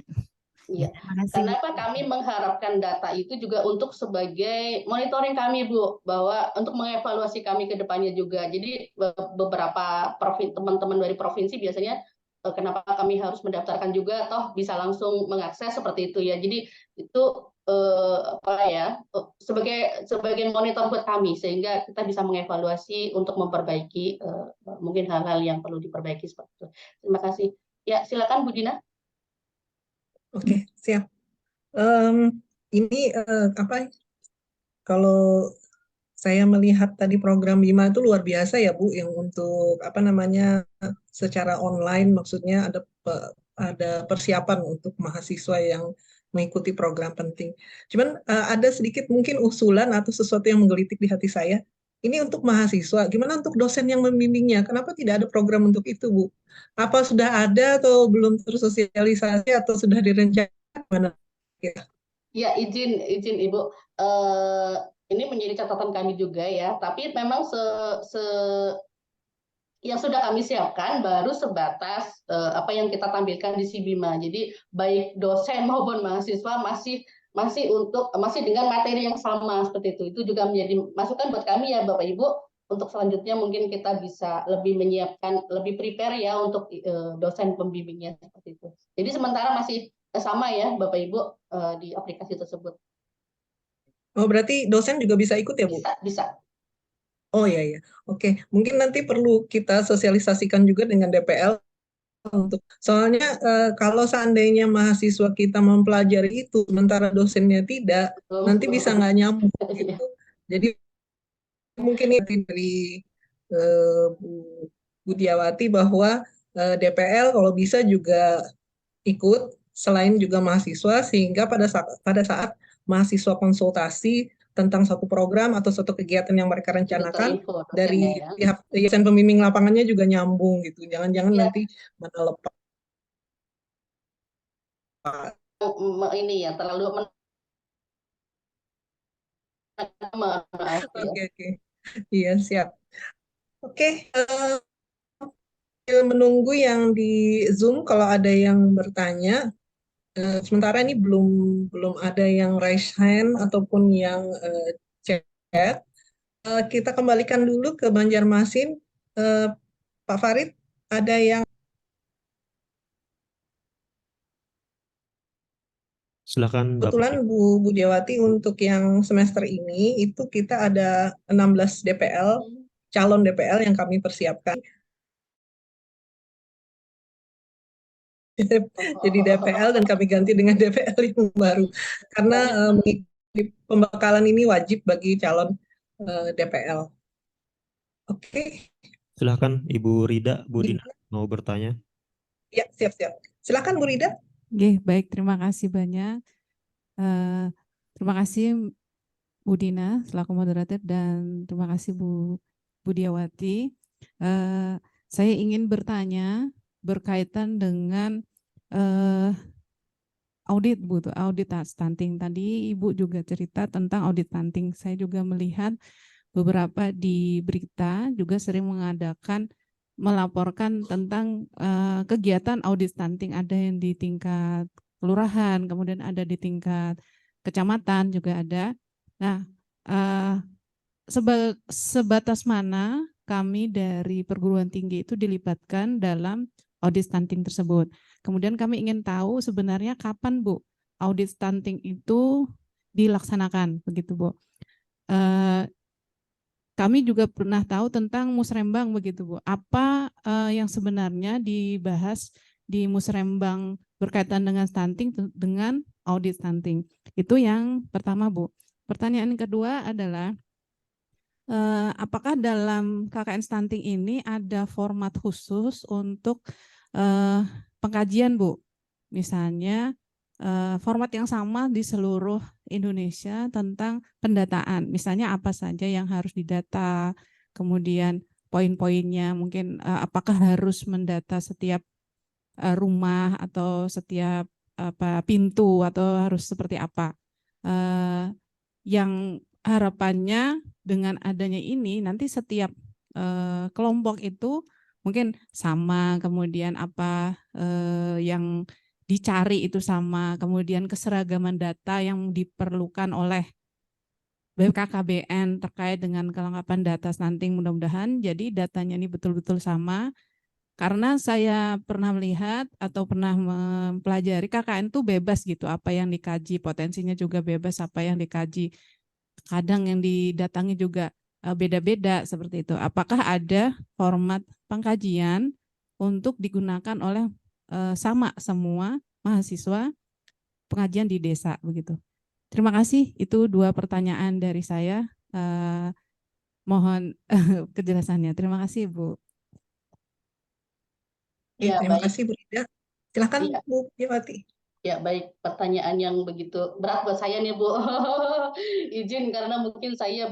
Iya. Terima kasih. Kenapa kami mengharapkan data itu juga untuk sebagai monitoring kami Bu, bahwa untuk mengevaluasi kami ke depannya juga. Jadi beberapa teman-teman dari provinsi biasanya kenapa kami harus mendaftarkan juga, toh bisa langsung mengakses seperti itu ya. Jadi itu sebagai monitor buat kami, sehingga kita bisa mengevaluasi untuk memperbaiki mungkin hal-hal yang perlu diperbaiki seperti itu. Terima kasih. Ya, silakan Bu Dina. Oke, siap. Ini kalau saya melihat tadi program Bima itu luar biasa ya Bu, yang untuk secara online, maksudnya ada persiapan untuk mahasiswa yang mengikuti program penting. Cuman ada sedikit mungkin usulan atau sesuatu yang menggelitik di hati saya. Ini untuk mahasiswa, gimana untuk dosen yang membimbingnya? Kenapa tidak ada program untuk itu, Bu? Apa sudah ada atau belum tersosialisasi atau sudah direncanakan? Ya, izin Ibu. Ini menjadi catatan kami juga ya. Tapi memang yang sudah kami siapkan baru sebatas apa yang kita tampilkan di Cibima. Jadi baik dosen maupun mahasiswa masih dengan materi yang sama seperti itu. Itu juga menjadi masukan buat kami ya Bapak Ibu. Untuk selanjutnya mungkin kita bisa lebih menyiapkan, lebih prepare ya untuk dosen pembimbingnya seperti itu. Jadi sementara masih sama ya Bapak Ibu di aplikasi tersebut. Oh, berarti dosen juga bisa ikut ya Bu? Bisa. Oh iya. Oke, mungkin nanti perlu kita sosialisasikan juga dengan DPL soalnya kalau seandainya mahasiswa kita mempelajari itu sementara dosennya tidak, nanti bisa nggak nyambung gitu. Jadi mungkin itu dari Bu Budiawati bahwa DPL kalau bisa juga ikut selain juga mahasiswa, sehingga pada saat mahasiswa konsultasi tentang suatu program atau suatu kegiatan yang mereka rencanakan, dari pihak yayasan pembimbing lapangannya juga nyambung gitu. Jangan-jangan nanti mana lepas ini ya terlalu Oke. Iya, siap. Oke, menunggu yang di Zoom kalau ada yang bertanya. Sementara ini belum ada yang raise hand ataupun yang chat Kita kembalikan dulu ke Banjarmasin. Pak Farid, ada yang Silakan Bapak. kebetulan Bu Budiawati untuk yang semester ini itu kita ada 16 DPL, calon DPL yang kami persiapkan. Jadi DPL dan kami ganti dengan DPL yang baru. Karena mengikuti pembekalan ini wajib bagi calon DPL. Oke. Silakan Ibu Rida, Bu Dina mau bertanya. Ya, siap-siap. Silakan Bu Rida. Oke, baik, terima kasih banyak. Terima kasih Bu Dina selaku moderator dan terima kasih Bu Budiawati. Saya ingin bertanya berkaitan dengan audit Bu, audit stunting. Tadi Ibu juga cerita tentang audit stunting. Saya juga melihat beberapa di berita juga sering melaporkan tentang kegiatan audit stunting, ada yang di tingkat kelurahan, kemudian ada di tingkat kecamatan juga ada. Nah, sebatas mana kami dari perguruan tinggi itu dilibatkan dalam audit stunting tersebut. Kemudian kami ingin tahu sebenarnya kapan Bu audit stunting itu dilaksanakan, begitu Bu. Kami juga pernah tahu tentang musrembang begitu Bu. Apa yang sebenarnya dibahas di musrembang berkaitan dengan stunting dengan audit stunting. Itu yang pertama Bu. Pertanyaan yang kedua adalah apakah dalam KKN stunting ini ada format khusus untuk pengkajian Bu? Misalnya format yang sama di seluruh Indonesia tentang pendataan. Misalnya apa saja yang harus didata, kemudian poin-poinnya, mungkin apakah harus mendata setiap rumah atau setiap pintu atau harus seperti apa. Yang harapannya dengan adanya ini nanti setiap kelompok itu mungkin sama, kemudian apa yang dicari itu sama, kemudian keseragaman data yang diperlukan oleh BKKBN terkait dengan kelengkapan data stunting, mudah-mudahan jadi datanya ini betul-betul sama. Karena saya pernah melihat atau pernah mempelajari KKN itu bebas gitu, apa yang dikaji, potensinya juga bebas apa yang dikaji. Kadang yang didatangi juga beda-beda seperti itu. Apakah ada format pengkajian untuk digunakan oleh sama semua mahasiswa pengajian di desa begitu. Terima kasih, itu 2 pertanyaan dari saya. Mohon kejelasannya. Terima kasih Bu. Ya, Terima baik. kasih Bu Rida. Silakan Ya. Bu Budiawati. Ya, baik. Pertanyaan yang begitu berat buat saya nih, Bu. Izin karena mungkin saya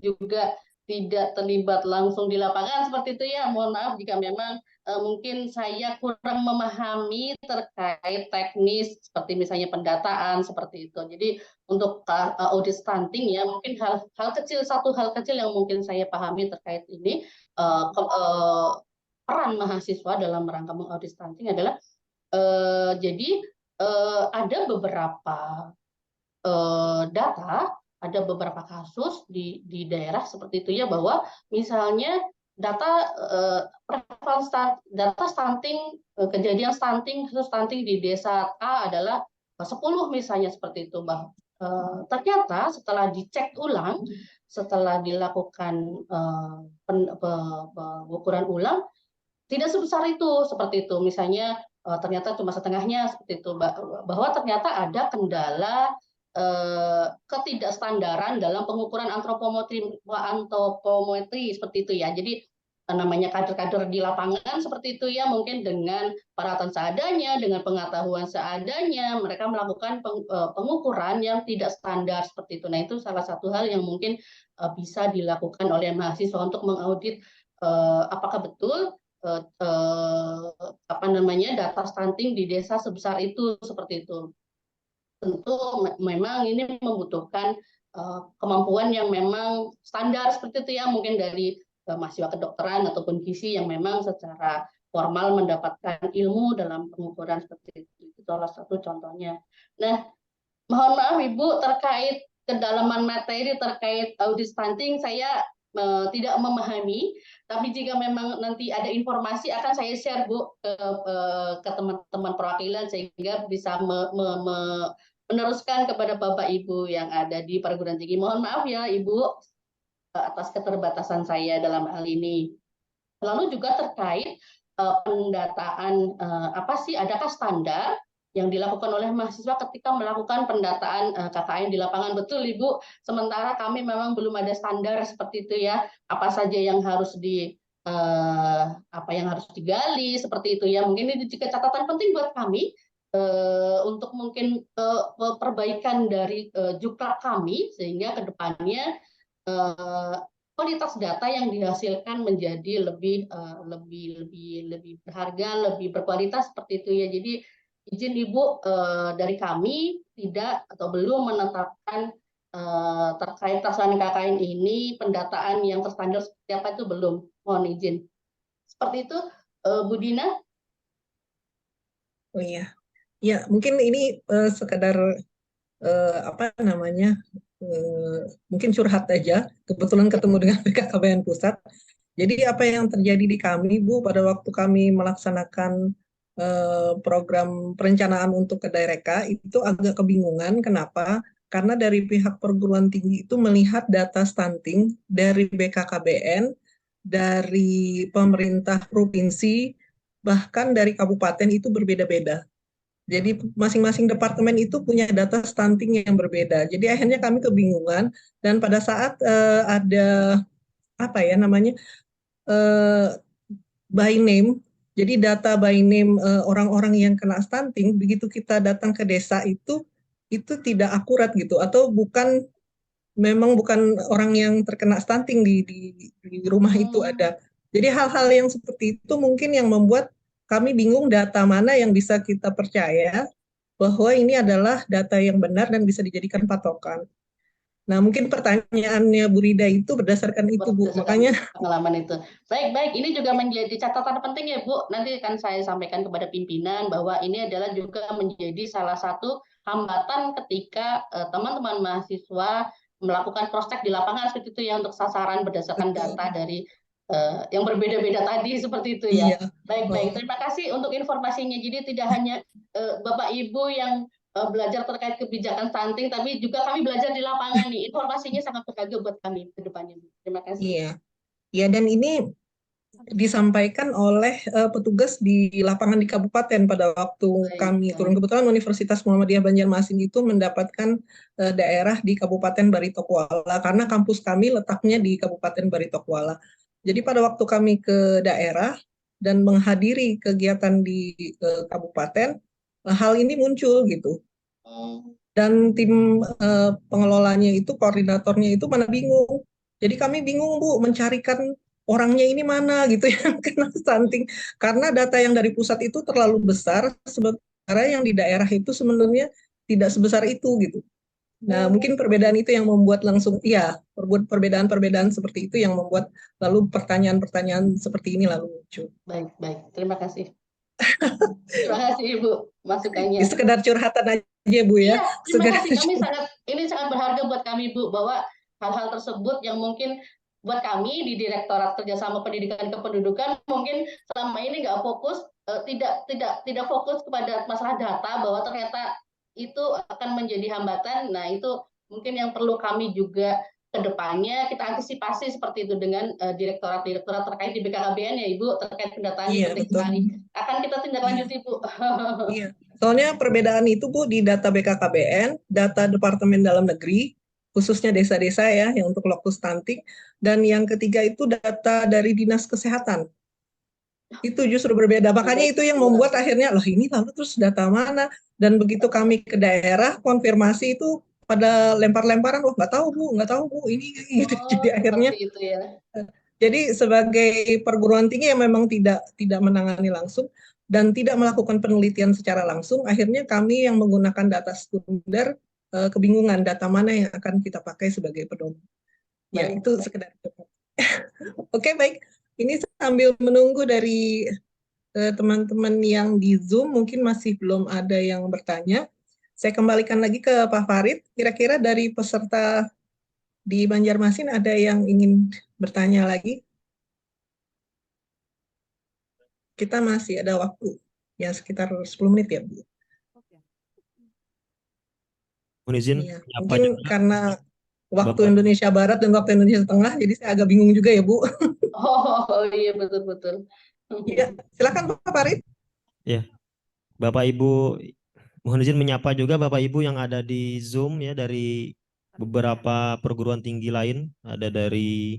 juga tidak terlibat langsung di lapangan seperti itu ya. Mohon maaf jika memang mungkin saya kurang memahami terkait teknis seperti misalnya pendataan seperti itu. Jadi untuk audit stunting ya, mungkin satu hal kecil yang mungkin saya pahami terkait ini peran mahasiswa dalam rangka mengaudit stunting adalah jadi ada beberapa data, ada beberapa kasus di daerah seperti itu ya, bahwa misalnya data data stunting, kejadian stunting, kasus stunting di desa A adalah 10 misalnya seperti itu, ternyata setelah dicek ulang, setelah dilakukan pengukuran ulang, tidak sebesar itu seperti itu. Misalnya ternyata cuma setengahnya seperti itu, bahwa ternyata ada kendala ketidakstandaran dalam pengukuran antropometri seperti itu ya. Jadi namanya kader-kader di lapangan seperti itu ya, mungkin dengan peralatan seadanya, dengan pengetahuan seadanya, mereka melakukan pengukuran yang tidak standar seperti itu. Nah, itu salah satu hal yang mungkin bisa dilakukan oleh mahasiswa untuk mengaudit apakah betul data stunting di desa sebesar itu seperti itu. Tentu memang ini membutuhkan kemampuan yang memang standar seperti itu ya, mungkin dari mahasiswa kedokteran ataupun gizi yang memang secara formal mendapatkan ilmu dalam pengukuran seperti itu. Itu salah satu contohnya. Nah, mohon maaf Ibu, terkait kedalaman materi terkait audit stunting saya tidak memahami, tapi jika memang nanti ada informasi akan saya share Bu ke teman-teman perwakilan sehingga bisa meneruskan kepada Bapak Ibu yang ada di perguruan tinggi. Mohon maaf ya Ibu atas keterbatasan saya dalam hal ini. Lalu juga terkait pendataan apa sih, adakah standar yang dilakukan oleh mahasiswa ketika melakukan pendataan KKN di lapangan? Betul Ibu, sementara kami memang belum ada standar seperti itu ya, apa saja yang harus apa yang harus digali seperti itu ya. Mungkin ini juga catatan penting buat kami untuk mungkin perbaikan dari Juklak kami sehingga kedepannya kualitas data yang dihasilkan menjadi lebih berharga, lebih berkualitas seperti itu ya. Jadi izin Ibu dari kami tidak atau belum menetapkan terkait pelaksanaan KKN ini pendataan yang terstandar seperti apa itu belum. Mohon izin. Seperti itu Bu Dina. Oh iya. Ya, mungkin ini sekedar apa namanya? Mungkin curhat aja, kebetulan ketemu dengan BKKBN Pusat. Jadi apa yang terjadi di kami, Bu, pada waktu kami melaksanakan program perencanaan untuk Kedaireka, itu agak kebingungan. Kenapa? Karena dari pihak perguruan tinggi itu melihat data stunting dari BKKBN, dari pemerintah provinsi, bahkan dari kabupaten itu berbeda-beda. Jadi masing-masing departemen itu punya data stunting yang berbeda. Jadi akhirnya kami kebingungan dan pada saat ada apa ya namanya by name, jadi data by name orang-orang yang kena stunting, begitu kita datang ke desa itu tidak akurat gitu, atau memang bukan orang yang terkena stunting di rumah itu ada. Jadi hal-hal yang seperti itu mungkin yang membuat kami bingung data mana yang bisa kita percaya bahwa ini adalah data yang benar dan bisa dijadikan patokan. Nah, mungkin pertanyaannya Bu Rida itu berdasarkan itu, Bu. Makanya pengalaman itu. Baik, ini juga menjadi catatan penting ya, Bu. Nanti akan saya sampaikan kepada pimpinan bahwa ini adalah juga menjadi salah satu hambatan ketika teman-teman mahasiswa melakukan cross-check di lapangan seperti itu ya untuk sasaran berdasarkan data dari yang berbeda-beda tadi seperti itu ya. Iya. Baik. Terima kasih untuk informasinya. Jadi tidak hanya Bapak Ibu yang belajar terkait kebijakan stunting, tapi juga kami belajar di lapangan nih. Informasinya sangat berharga buat kami ke depannya. Terima kasih. Iya, dan ini disampaikan oleh petugas di lapangan di kabupaten pada waktu kami turun. Kebetulan Universitas Muhammadiyah Banjarmasin itu mendapatkan daerah di Kabupaten Barito Kuala karena kampus kami letaknya di Kabupaten Barito Kuala. Jadi pada waktu kami ke daerah dan menghadiri kegiatan di kabupaten, hal ini muncul gitu. Dan tim pengelolanya itu, koordinatornya itu mana bingung. Jadi kami bingung, Bu, mencarikan orangnya ini mana gitu yang kena stunting. Karena data yang dari pusat itu terlalu besar, sementara yang di daerah itu sebenarnya tidak sebesar itu gitu. Nah, mungkin perbedaan itu yang membuat langsung, perbedaan-perbedaan seperti itu yang membuat lalu pertanyaan-pertanyaan seperti ini lalu muncul. Baik. Terima kasih. Terima kasih Ibu masukannya. Ini sekedar curhatan aja Bu ya. Iya, terima kasih. Ini sangat berharga buat kami Bu, bahwa hal-hal tersebut yang mungkin buat kami di Direktorat Kerjasama Pendidikan Kependudukan mungkin selama ini nggak fokus, tidak fokus kepada masalah data, bahwa ternyata itu akan menjadi hambatan. Nah, itu mungkin yang perlu kami juga ke depannya kita antisipasi seperti itu dengan direktorat-direktorat terkait di BKKBN ya Ibu, terkait pendataan penting sekali. Akan kita tindak lanjuti Bu. Iya. Soalnya perbedaan itu Bu di data BKKBN, data Departemen Dalam Negeri, khususnya desa-desa ya yang untuk lokus stunting, dan yang ketiga itu data dari Dinas Kesehatan. Itu justru berbeda. Makanya itu yang membuat akhirnya loh ini lalu terus data mana? Dan begitu kami ke daerah konfirmasi itu pada lempar-lemparan, nggak tahu Bu ini gitu. Jadi akhirnya itu ya. Jadi sebagai perguruan tinggi yang memang tidak menangani langsung dan tidak melakukan penelitian secara langsung, akhirnya kami yang menggunakan data sekunder kebingungan data mana yang akan kita pakai sebagai pedoman. Ya, itu sekedar. Oke, baik. Ini sambil menunggu dari teman-teman yang di Zoom, mungkin masih belum ada yang bertanya. Saya kembalikan lagi ke Pak Farid. Kira-kira dari peserta di Banjarmasin ada yang ingin bertanya lagi? Kita masih ada waktu, ya sekitar 10 menit ya, Bu. Mohon izin Iya, menyapa mungkin juga karena waktu Bapak. Indonesia Barat dan waktu Indonesia Tengah, jadi saya agak bingung juga ya, Bu. Oh iya betul-betul. Iya, silakan Pak Farid. Ya, Bapak Ibu, mohon izin menyapa juga Bapak Ibu yang ada di Zoom ya dari beberapa perguruan tinggi lain, ada dari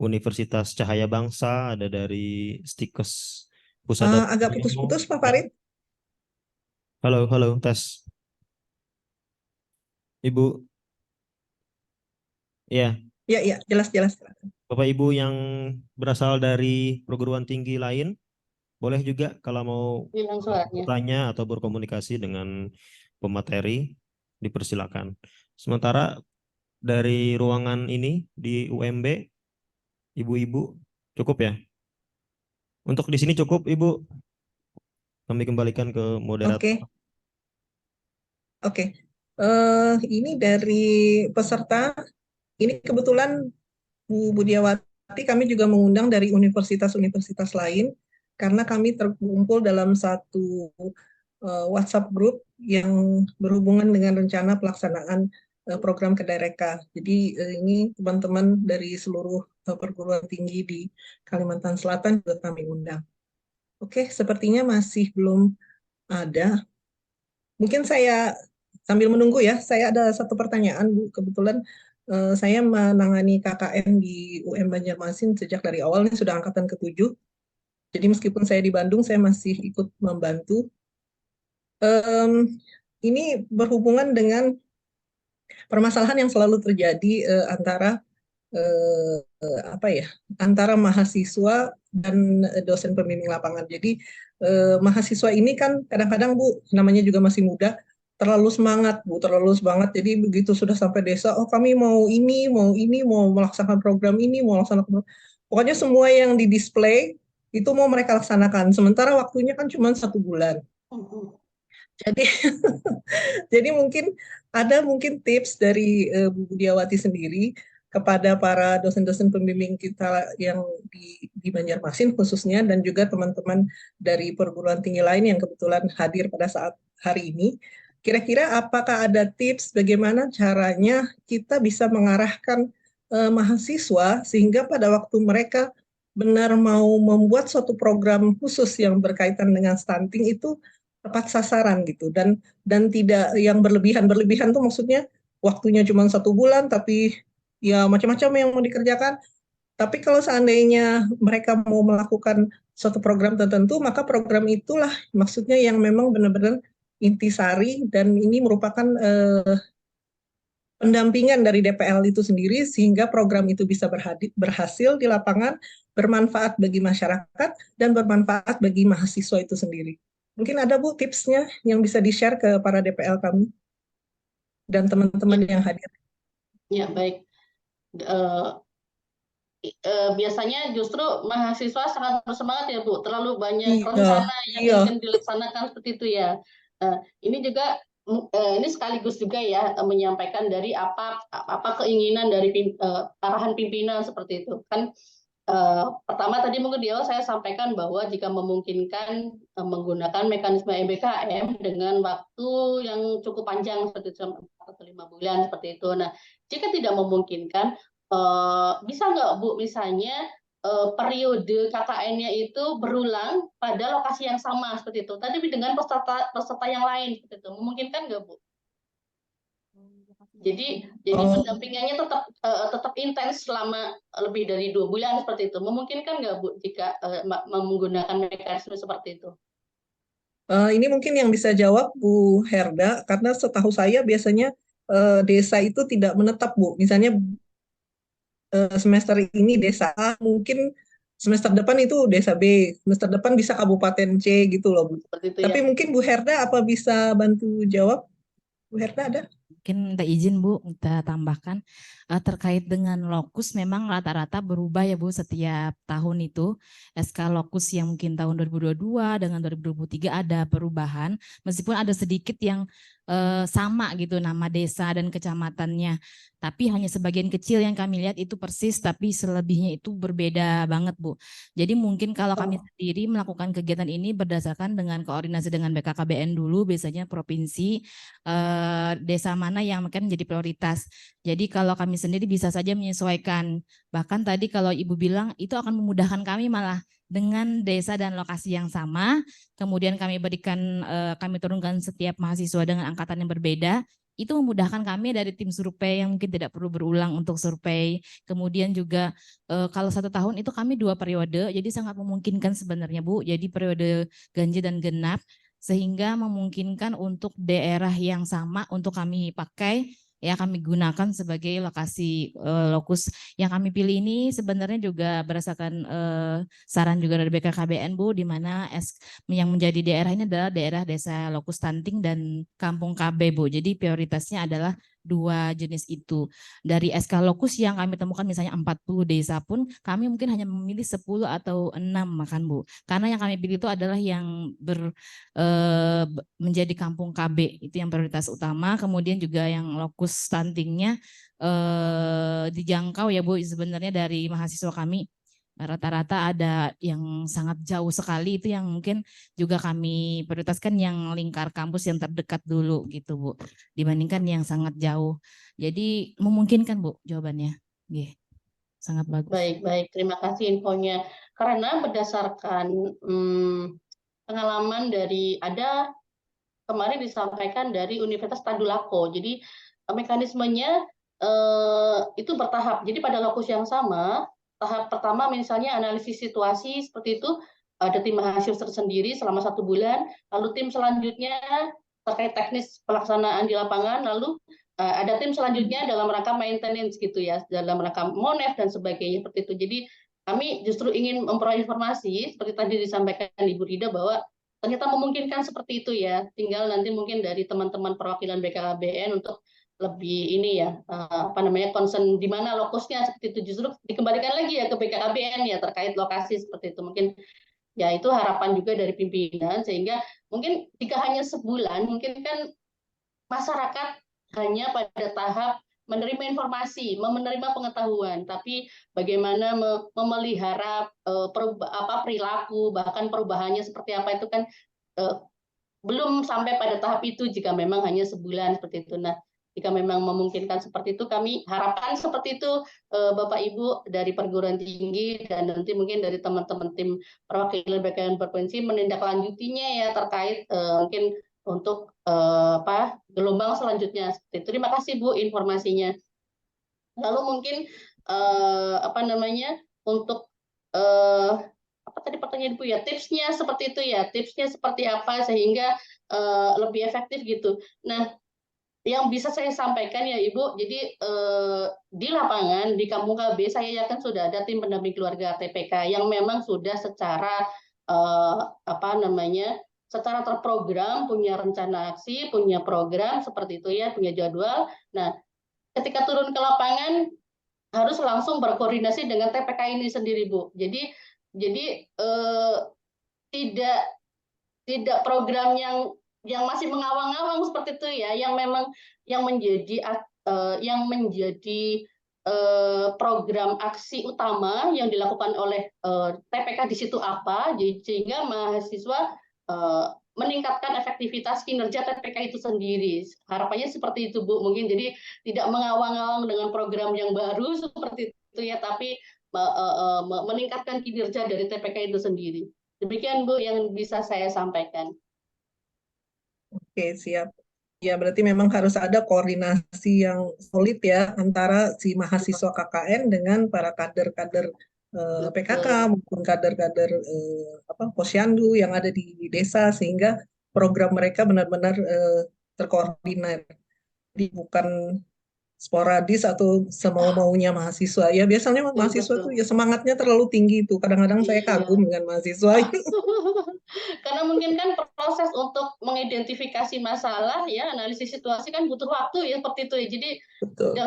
Universitas Cahaya Bangsa, ada dari Stikes Pusat Data Agak Ilmu. putus-putus Pak Farid. Halo, halo, tes. Ibu, ya, Iya, iya, jelas-jelas. Bapak Ibu yang berasal dari perguruan tinggi lain, boleh juga kalau mau Hilang suaranya. bertanya atau berkomunikasi dengan pemateri, dipersilakan. Sementara dari ruangan ini di UMB, Ibu-ibu, cukup ya? Untuk di sini cukup, Ibu. Kami kembalikan ke moderator. Oke. Ini dari peserta, ini kebetulan Bu Budiawati kami juga mengundang dari universitas-universitas lain karena kami terkumpul dalam satu WhatsApp group yang berhubungan dengan rencana pelaksanaan program Kedareka. Jadi ini teman-teman dari seluruh perguruan tinggi di Kalimantan Selatan juga kami undang. Oke, sepertinya masih belum ada. Mungkin saya sambil menunggu ya, saya ada satu pertanyaan Bu. Kebetulan saya menangani KKN di UM Banjarmasin sejak dari awal, ini sudah angkatan ke-7. Jadi meskipun saya di Bandung, saya masih ikut membantu. Ini berhubungan dengan permasalahan yang selalu terjadi antara mahasiswa dan dosen pembimbing lapangan. Jadi mahasiswa ini kan kadang-kadang Bu, namanya juga masih muda, terlalu semangat Bu, terlalu semangat. Jadi begitu sudah sampai desa, oh kami mau ini, mau melaksanakan program ini, mau melaksanakan pokoknya semua yang di display itu mau mereka laksanakan. Sementara waktunya kan cuma 1 bulan. Jadi jadi mungkin tips dari Bu Budiawati sendiri kepada para dosen-dosen pembimbing kita yang di Banjarmasin khususnya dan juga teman-teman dari perguruan tinggi lain yang kebetulan hadir pada saat hari ini. Kira-kira apakah ada tips bagaimana caranya kita bisa mengarahkan mahasiswa sehingga pada waktu mereka benar mau membuat suatu program khusus yang berkaitan dengan stunting itu tepat sasaran gitu dan tidak yang berlebihan tuh maksudnya waktunya cuma 1 bulan tapi ya macam-macam yang mau dikerjakan. Tapi kalau seandainya mereka mau melakukan suatu program tertentu, maka program itulah maksudnya yang memang benar-benar intisari dan ini merupakan pendampingan dari DPL itu sendiri sehingga program itu bisa berhasil di lapangan, bermanfaat bagi masyarakat dan bermanfaat bagi mahasiswa itu sendiri. Mungkin ada Bu tipsnya yang bisa di-share ke para DPL kami dan teman-teman yang hadir. Ya baik. Biasanya justru mahasiswa sangat bersemangat ya Bu, terlalu banyak rencana yang ingin dilaksanakan seperti itu ya. Ini juga ini sekaligus juga ya menyampaikan dari apa keinginan dari arahan pimpinan seperti itu kan. Pertama tadi mungkin di awal saya sampaikan bahwa jika memungkinkan menggunakan mekanisme MBKM dengan waktu yang cukup panjang seperti 4 atau 5 bulan seperti itu. Nah, jika tidak memungkinkan bisa nggak Bu misalnya periode KKN-nya itu berulang pada lokasi yang sama seperti itu, tapi dengan peserta yang lain seperti itu, memungkinkan nggak Bu? Jadi pendampingannya tetap intens selama lebih dari 2 bulan seperti itu, memungkinkan nggak Bu jika menggunakan mekanisme seperti itu? Ini mungkin yang bisa jawab Bu Herda karena setahu saya biasanya desa itu tidak menetap Bu. Misalnya semester ini desa A, mungkin semester depan itu desa B, semester depan bisa kabupaten C gitu loh Bu. Tapi ya. Mungkin Bu Herda apa bisa bantu jawab? Bu Herda ada? Mungkin minta izin Bu, kita tambahkan terkait dengan lokus memang rata-rata berubah ya Bu setiap tahun itu. SK lokus yang mungkin tahun 2022 dengan 2023 ada perubahan, meskipun ada sedikit yang sama gitu nama desa dan kecamatannya. Tapi hanya sebagian kecil yang kami lihat itu persis, tapi selebihnya itu berbeda banget, Bu. Jadi mungkin kalau kami sendiri melakukan kegiatan ini berdasarkan dengan koordinasi dengan BKKBN dulu, biasanya provinsi, desa mana yang akan menjadi prioritas. Jadi kalau kami sendiri bisa saja menyesuaikan. Bahkan tadi kalau Ibu bilang itu akan memudahkan kami malah dengan desa dan lokasi yang sama, kemudian kami kami turunkan setiap mahasiswa dengan angkatan yang berbeda, itu memudahkan kami dari tim survei yang mungkin tidak perlu berulang untuk survei. Kemudian juga kalau 1 tahun itu kami 2 periode, jadi sangat memungkinkan sebenarnya Bu, jadi periode ganjil dan genap, sehingga memungkinkan untuk daerah yang sama untuk kami pakai, ya kami gunakan sebagai lokasi lokus yang kami pilih ini sebenarnya juga berdasarkan saran juga dari BKKBN Bu, di mana yang menjadi daerah ini adalah daerah desa lokus stunting dan kampung KB Bu. Jadi prioritasnya adalah 2 jenis itu. Dari SK lokus yang kami temukan misalnya 40 desa pun kami mungkin hanya memilih 10 atau 6 makan Bu. Karena yang kami pilih itu adalah yang menjadi kampung KB, itu yang prioritas utama. Kemudian juga yang lokus stuntingnya dijangkau ya Bu, sebenarnya dari mahasiswa kami rata-rata ada yang sangat jauh sekali, itu yang mungkin juga kami prioritaskan yang lingkar kampus yang terdekat dulu gitu Bu, dibandingkan yang sangat jauh. Jadi memungkinkan Bu jawabannya. Sangat bagus. Baik, terima kasih infonya. Karena berdasarkan pengalaman dari kemarin disampaikan dari Universitas Tadulako. Jadi mekanismenya itu bertahap. Jadi pada lokus yang sama, tahap pertama misalnya analisis situasi seperti itu, ada tim mahasiswa tersendiri selama 1 bulan, lalu tim selanjutnya terkait teknis pelaksanaan di lapangan, lalu ada tim selanjutnya dalam rangka maintenance gitu ya, dalam rangka monef dan sebagainya seperti itu. Jadi kami justru ingin memperoleh informasi seperti tadi disampaikan Ibu Rida bahwa ternyata memungkinkan seperti itu ya. Tinggal nanti mungkin dari teman-teman perwakilan BKKBN untuk lebih ini ya, concern di mana lokusnya seperti itu, justru dikembalikan lagi ya ke BKKBN ya terkait lokasi seperti itu. Mungkin ya itu harapan juga dari pimpinan, sehingga mungkin jika hanya sebulan mungkin kan masyarakat hanya pada tahap menerima informasi, menerima pengetahuan, tapi bagaimana memelihara perilaku, bahkan perubahannya seperti apa itu kan belum sampai pada tahap itu jika memang hanya sebulan seperti itu. Nah, jika memang memungkinkan seperti itu, kami harapkan seperti itu Bapak Ibu dari perguruan tinggi dan nanti mungkin dari teman-teman tim perwakilan BKKBN provinsi menindaklanjutinya ya terkait mungkin untuk gelombang selanjutnya. Seperti itu. Terima kasih Bu informasinya. Lalu mungkin untuk apa tadi pertanyaan Bu ya, tipsnya seperti itu ya, tipsnya seperti apa sehingga lebih efektif gitu. Nah, yang bisa saya sampaikan ya Ibu, jadi di lapangan di Kampung KB saya yakin sudah ada tim pendamping keluarga TPK yang memang sudah secara secara terprogram, punya rencana aksi, punya program seperti itu ya, punya jadwal. Nah, ketika turun ke lapangan harus langsung berkoordinasi dengan TPK ini sendiri Bu. Jadi tidak program yang masih mengawang-awang seperti itu ya, yang memang yang menjadi program aksi utama yang dilakukan oleh TPK di situ apa, sehingga mahasiswa meningkatkan efektivitas kinerja TPK itu sendiri. Harapannya seperti itu Bu, mungkin jadi tidak mengawang-awang dengan program yang baru seperti itu ya, tapi meningkatkan kinerja dari TPK itu sendiri. Demikian Bu yang bisa saya sampaikan. Oke, siap. Ya, berarti memang harus ada koordinasi yang solid ya antara si mahasiswa KKN dengan para kader-kader PKK maupun kader-kader posyandu yang ada di desa, sehingga program mereka benar-benar terkoordinir. Jadi bukan sporadis atau semau-maunya mahasiswa. Ya biasanya mahasiswa tuh ya semangatnya terlalu tinggi tuh. Kadang-kadang saya kagum dengan mahasiswa. Karena mungkin kan proses untuk mengidentifikasi masalah ya, analisis situasi kan butuh waktu ya seperti itu ya. Jadi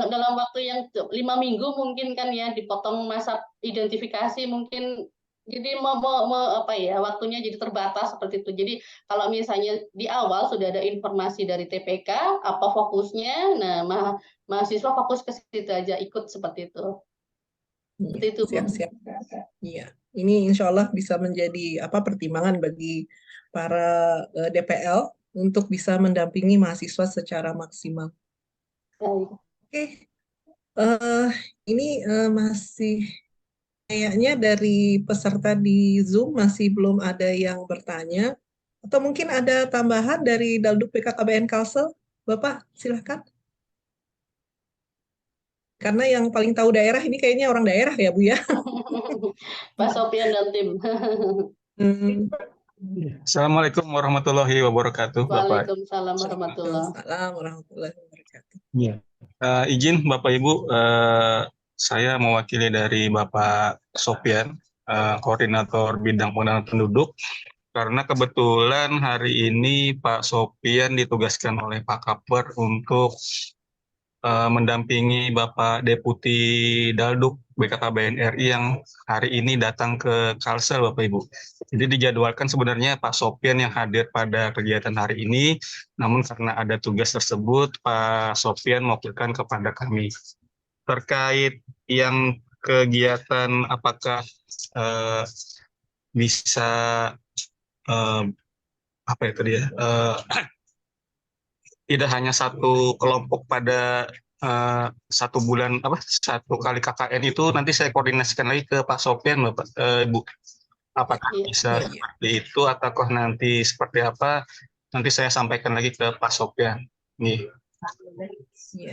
dalam waktu yang 5 minggu mungkin kan ya dipotong masa identifikasi mungkin Jadi apa ya, waktunya jadi terbatas seperti itu. Jadi kalau misalnya di awal sudah ada informasi dari TPK apa fokusnya, nah mahasiswa fokus ke situ aja, ikut seperti itu. Seperti itu, Bu. Siap-siap. Iya, ini insya Allah bisa menjadi pertimbangan bagi para DPL untuk bisa mendampingi mahasiswa secara maksimal. Baik. Oke, ini masih kayaknya dari peserta di Zoom masih belum ada yang bertanya. Atau mungkin ada tambahan dari Dalduk BKKBN Kalsel? Bapak, silahkan. Karena yang paling tahu daerah ini kayaknya orang daerah ya, Bu ya. Pak Sofian dan tim. Hmm. Assalamualaikum warahmatullahi wabarakatuh, Bapak. Waalaikumsalam warahmatullahi. Waalaikumsalam warahmatullahi wabarakatuh. Iya. Izin Bapak Ibu, saya mewakili dari Bapak Sofian, Koordinator Bidang Pengenalan Penduduk, karena kebetulan hari ini Pak Sofian ditugaskan oleh Pak Kapper untuk mendampingi Bapak Deputi Dalduk BKKBN RI yang hari ini datang ke Kalsel, Bapak Ibu. Jadi dijadwalkan sebenarnya Pak Sofian yang hadir pada kegiatan hari ini, namun karena ada tugas tersebut, Pak Sofian mewakilkan kepada kami. Terkait yang kegiatan apakah bisa apa itu dia? Tidak hanya satu kelompok pada satu bulan satu kali KKN itu, nanti saya koordinasikan lagi ke Pak Sofian, Bapak Ibu, apakah bisa seperti itu ataukah nanti seperti apa, nanti saya sampaikan lagi ke Pak Sofian nih.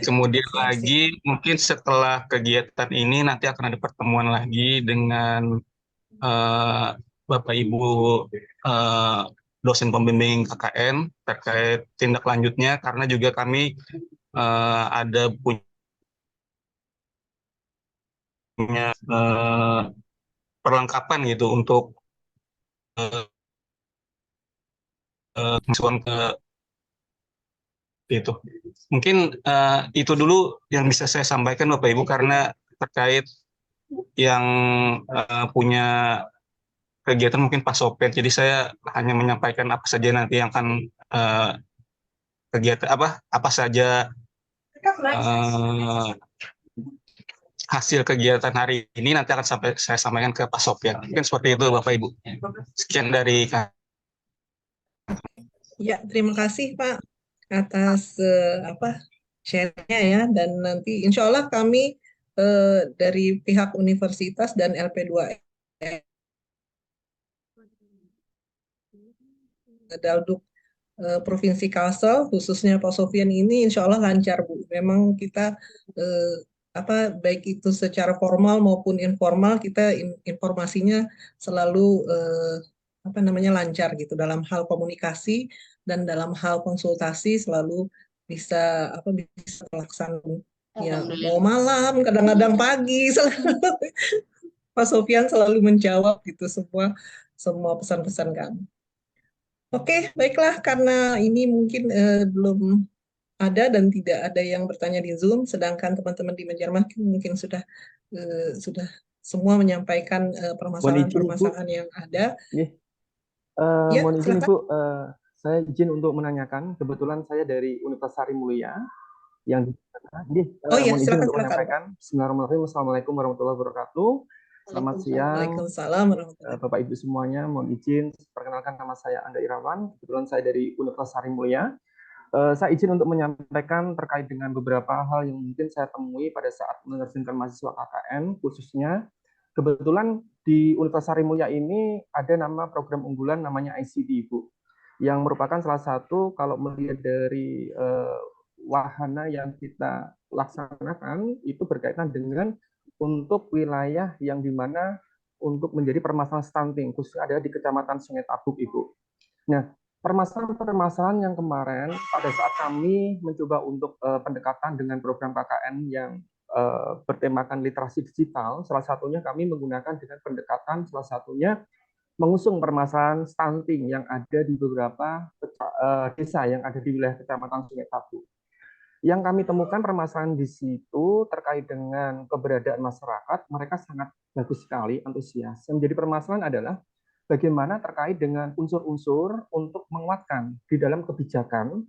Kemudian lagi mungkin setelah kegiatan ini nanti akan ada pertemuan lagi dengan Bapak Ibu dosen pembimbing KKN terkait tindak lanjutnya, karena juga kami ada punya perlengkapan gitu untuk ke itu. Mungkin itu dulu yang bisa saya sampaikan Bapak Ibu, karena terkait yang punya kegiatan mungkin Pak Sofian. Jadi saya hanya menyampaikan apa saja nanti yang akan kegiatan apa saja hasil kegiatan hari ini nanti akan saya sampaikan ke Pak Sofian. Mungkin seperti itu Bapak Ibu. Sekian dari kami. Ya, terima kasih Pak atas share-nya ya, dan nanti insya Allah kami dari pihak universitas dan LP2 Dalduk Provinsi Kalsel, khususnya Pak Sofian ini insya Allah lancar Bu. Memang kita baik itu secara formal maupun informal, kita informasinya selalu lancar gitu dalam hal komunikasi dan dalam hal konsultasi selalu bisa terlaksana. Ya, mau malam, kadang-kadang pagi, Pak Sofian selalu menjawab gitu semua pesan-pesan kami. Oke, baiklah, karena ini mungkin belum ada dan tidak ada yang bertanya di Zoom, sedangkan teman-teman di Banjarmasin mungkin sudah semua menyampaikan permasalahan-permasalahan yang ada. Ya, mohon izin Ibu, saya izin untuk menanyakan. Kebetulan saya dari Universitas Harimulya yang mohon izin untuk menyampaikan. Bismillahirrahmanirrahim. Assalamualaikum warahmatullahi wabarakatuh. Selamat siang. Waalaikumsalam warahmatullahi Bapak Ibu semuanya, mohon izin perkenalkan, nama saya Angga Irawan. Kebetulan saya dari Universitas Harimulya. Saya izin untuk menyampaikan terkait dengan beberapa hal yang mungkin saya temui pada saat menerjunkan mahasiswa KKN, khususnya kebetulan di Universitas Harimulya ini ada nama program unggulan namanya ICD, Bu, yang merupakan salah satu, kalau melihat dari wahana yang kita laksanakan, itu berkaitan dengan untuk wilayah yang dimana untuk menjadi permasalahan stunting, khususnya ada di Kecamatan Sungai Tabuk, Ibu. Nah, permasalahan yang kemarin pada saat kami mencoba untuk pendekatan dengan program KKN yang bertemakan literasi digital, salah satunya kami menggunakan dengan pendekatan, salah satunya mengusung permasalahan stunting yang ada di beberapa desa yang ada di wilayah Kecamatan Sungai Tabuk. Yang kami temukan permasalahan di situ terkait dengan keberadaan masyarakat, mereka sangat bagus sekali, antusias. Yang menjadi permasalahan adalah bagaimana terkait dengan unsur-unsur untuk menguatkan di dalam kebijakan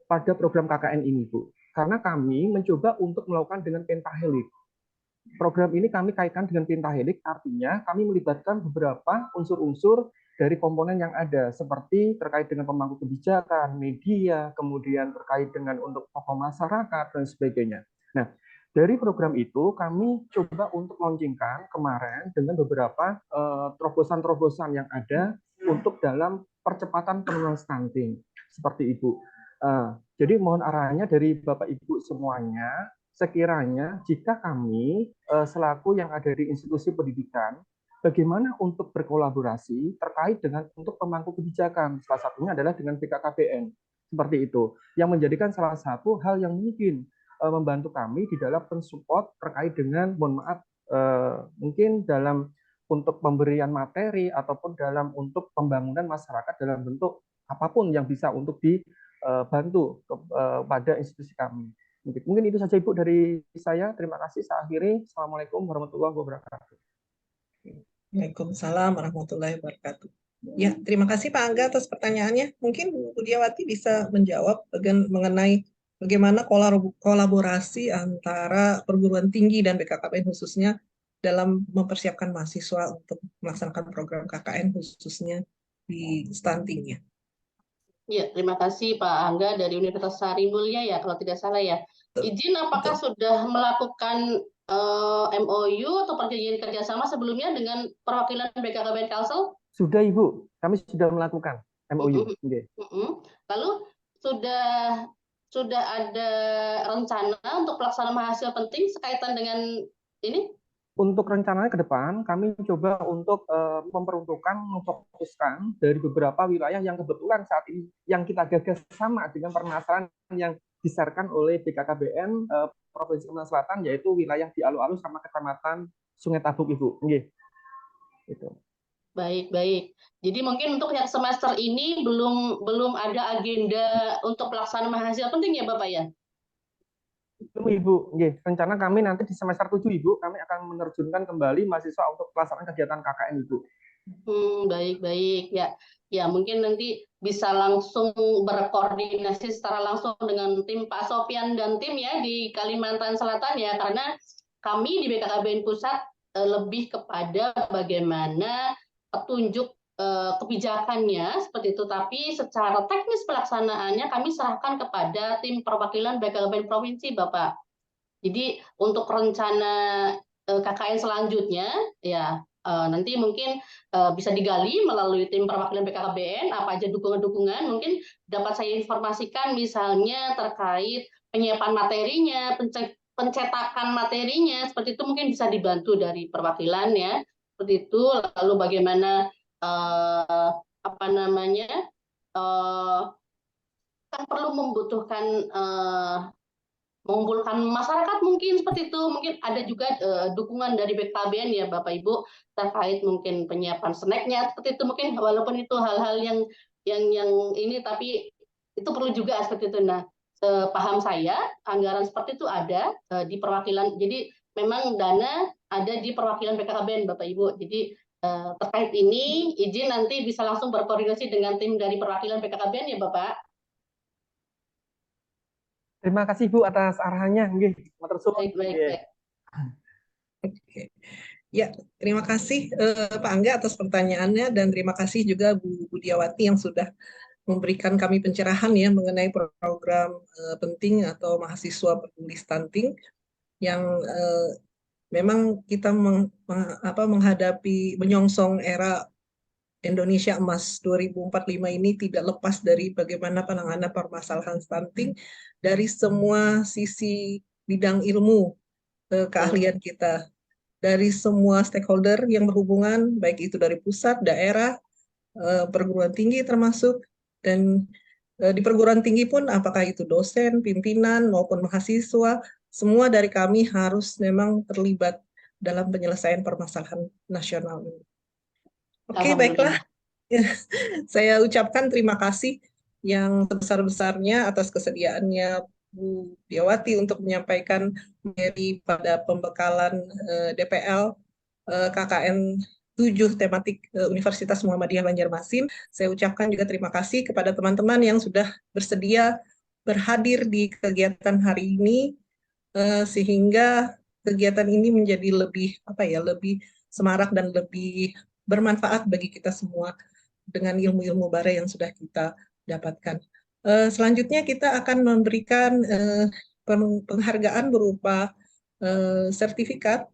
pada program KKN ini, Bu. Karena kami mencoba untuk melakukan dengan pentahelik. Program ini kami kaitkan dengan pentahelik, artinya kami melibatkan beberapa unsur-unsur dari komponen yang ada, seperti terkait dengan pemangku kebijakan, media, kemudian terkait dengan untuk tokoh masyarakat, dan sebagainya. Nah, dari program itu kami coba untuk launchingkan kemarin dengan beberapa terobosan-terobosan yang ada untuk dalam percepatan penurunan stunting, seperti Ibu. Jadi mohon arahannya dari Bapak Ibu semuanya, sekiranya jika kami selaku yang ada di institusi pendidikan, bagaimana untuk berkolaborasi terkait dengan untuk pemangku kebijakan, salah satunya adalah dengan BKKBN, seperti itu, yang menjadikan salah satu hal yang mungkin membantu kami di dalam mensupport terkait dengan, mohon maaf, mungkin dalam untuk pemberian materi ataupun dalam untuk pembangunan masyarakat dalam bentuk apapun yang bisa untuk dibantu pada institusi kami. Mungkin itu saja Ibu dari saya. Terima kasih. Saya akhiri. Assalamualaikum warahmatullahi wabarakatuh. Waalaikumsalam warahmatullahi wabarakatuh. Ya, terima kasih Pak Angga atas pertanyaannya. Mungkin Bu Budiawati bisa menjawab mengenai bagaimana kolaborasi antara perguruan tinggi dan BKKBN khususnya dalam mempersiapkan mahasiswa untuk melaksanakan program KKN khususnya di stunting ya. Ya, terima kasih Pak Angga dari Universitas Sarimulya ya, kalau tidak salah ya. Izin, apakah sudah melakukan MOU atau perjanjian kerjasama sebelumnya dengan perwakilan BKKBN Kalsel? Sudah Ibu, kami sudah melakukan MOU. Lalu sudah ada rencana untuk pelaksanaan mahasiswa penting sekaitan dengan ini? Untuk rencananya ke depan, kami coba untuk memfokuskan dari beberapa wilayah yang kebetulan saat ini yang kita gagas sama dengan permasalahan yang disarankan oleh BKKBN Provinsi Kalimantan Selatan, yaitu wilayah di Alu-Alu sama Kecamatan Sungai Tabuk, Ibu. Itu. Baik. Jadi mungkin untuk yang semester ini belum ada agenda untuk pelaksanaan mahasiswa penting ya, Bapak ya? Ibu, rencana kami nanti di semester 7 Ibu, kami akan menerjunkan kembali mahasiswa untuk pelaksanaan kegiatan KKN Ibu. Baik ya. Ya, mungkin nanti bisa langsung berkoordinasi secara langsung dengan tim Pak Sofian dan tim ya di Kalimantan Selatan ya, karena kami di BKKBN Pusat lebih kepada bagaimana petunjuk kebijakannya seperti itu, tapi secara teknis pelaksanaannya kami serahkan kepada tim perwakilan BKKBN Provinsi, Bapak. Jadi untuk rencana KKN selanjutnya ya nanti mungkin bisa digali melalui tim perwakilan BKKBN, apa aja dukungan-dukungan mungkin dapat saya informasikan, misalnya terkait penyiapan materinya, pencetakan materinya, seperti itu mungkin bisa dibantu dari perwakilan ya, seperti itu. Lalu bagaimana kan perlu membutuhkan mengumpulkan masyarakat mungkin seperti itu, mungkin ada juga dukungan dari BKKBN ya Bapak Ibu terkait mungkin penyiapan snacknya seperti itu, mungkin walaupun itu hal-hal yang ini, tapi itu perlu juga seperti itu. Nah, sepaham saya anggaran seperti itu ada di perwakilan, jadi memang dana ada di perwakilan BKKBN Bapak Ibu. Jadi terkait ini izin nanti bisa langsung berkoordinasi dengan tim dari perwakilan BKKBN ya Bapak. Terima kasih Bu atas arahannya. Baik. Oke. Ya, terima kasih Pak Angga atas pertanyaannya, dan terima kasih juga Bu Budiawati yang sudah memberikan kami pencerahan ya mengenai program penting atau mahasiswa peduli stunting yang memang kita menghadapi menyongsong era Indonesia Emas 2045 ini tidak lepas dari bagaimana penanganan permasalahan stunting dari semua sisi bidang ilmu keahlian kita, dari semua stakeholder yang berhubungan, baik itu dari pusat, daerah, perguruan tinggi termasuk, dan di perguruan tinggi pun apakah itu dosen, pimpinan, maupun mahasiswa, semua dari kami harus memang terlibat dalam penyelesaian permasalahan nasional ini. Oke, baiklah. Saya ucapkan terima kasih yang sebesar-besarnya atas kesediaannya Bu Diawati untuk menyampaikan materi pada pembekalan DPL KKN 7 tematik Universitas Muhammadiyah Banjarmasin. Saya ucapkan juga terima kasih kepada teman-teman yang sudah bersedia berhadir di kegiatan hari ini, sehingga kegiatan ini menjadi lebih lebih semarak dan lebih bermanfaat bagi kita semua dengan ilmu-ilmu bara yang sudah kita dapatkan. Selanjutnya kita akan memberikan penghargaan berupa sertifikat.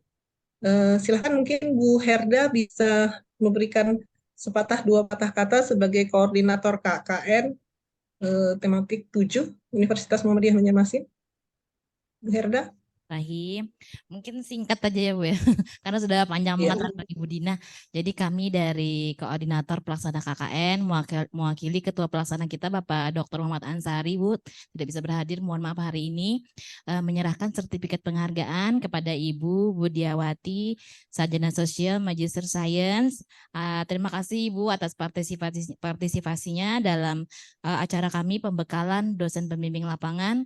Silakan mungkin Bu Herda bisa memberikan sepatah dua patah kata sebagai koordinator KKN tematik 7 Universitas Muhammadiyah Banjarmasin. Bu Herda. Rahim, mungkin singkat aja ya Bu ya, karena sudah panjang banget kan Ibu Dina. Jadi kami dari koordinator pelaksana KKN mewakili ketua pelaksana kita Bapak Dr. Muhammad Ansari Bu, tidak bisa berhadir, mohon maaf hari ini, menyerahkan sertifikat penghargaan kepada Ibu Budiawati, Sarjana Sosial Magister Science. Terima kasih Ibu atas partisipasinya dalam acara kami pembekalan dosen pembimbing lapangan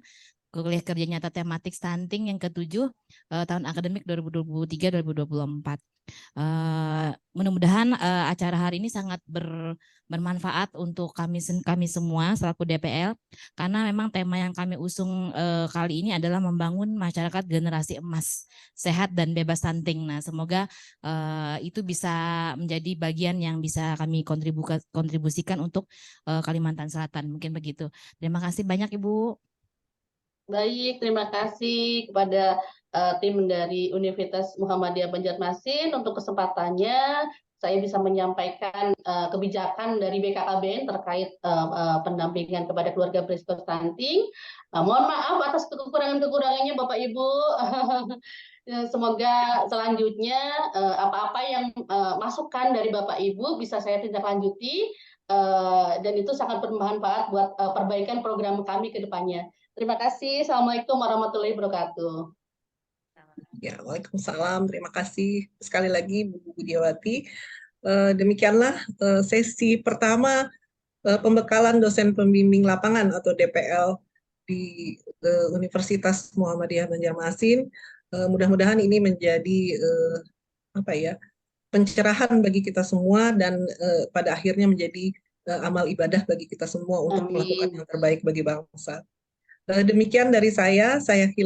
kuliah kerja nyata tematik stunting yang ke-7 tahun akademik 2023-2024. Mudah-mudahan acara hari ini sangat bermanfaat untuk kami semua selaku DPL, karena memang tema yang kami usung kali ini adalah membangun masyarakat generasi emas, sehat dan bebas stunting. Nah, semoga itu bisa menjadi bagian yang bisa kami kontribusikan untuk Kalimantan Selatan. Mungkin begitu. Terima kasih banyak Ibu. Baik, terima kasih kepada tim dari Universitas Muhammadiyah Banjarmasin untuk kesempatannya. Saya bisa menyampaikan kebijakan dari BKKBN terkait pendampingan kepada keluarga berisiko stunting. Mohon maaf atas kekurangan-kekurangannya Bapak Ibu. Semoga selanjutnya apa-apa yang masukan dari Bapak Ibu bisa saya tindak lanjuti dan itu sangat bermanfaat buat perbaikan program kami ke depannya. Terima kasih. Assalamualaikum warahmatullahi wabarakatuh. Ya, waalaikumsalam. Terima kasih sekali lagi Bu Budiawati. Demikianlah sesi pertama pembekalan dosen pembimbing lapangan atau DPL di Universitas Muhammadiyah Banjarmasin. Mudah-mudahan ini menjadi pencerahan bagi kita semua dan pada akhirnya menjadi amal ibadah bagi kita semua untuk melakukan yang terbaik bagi bangsa. Demikian dari saya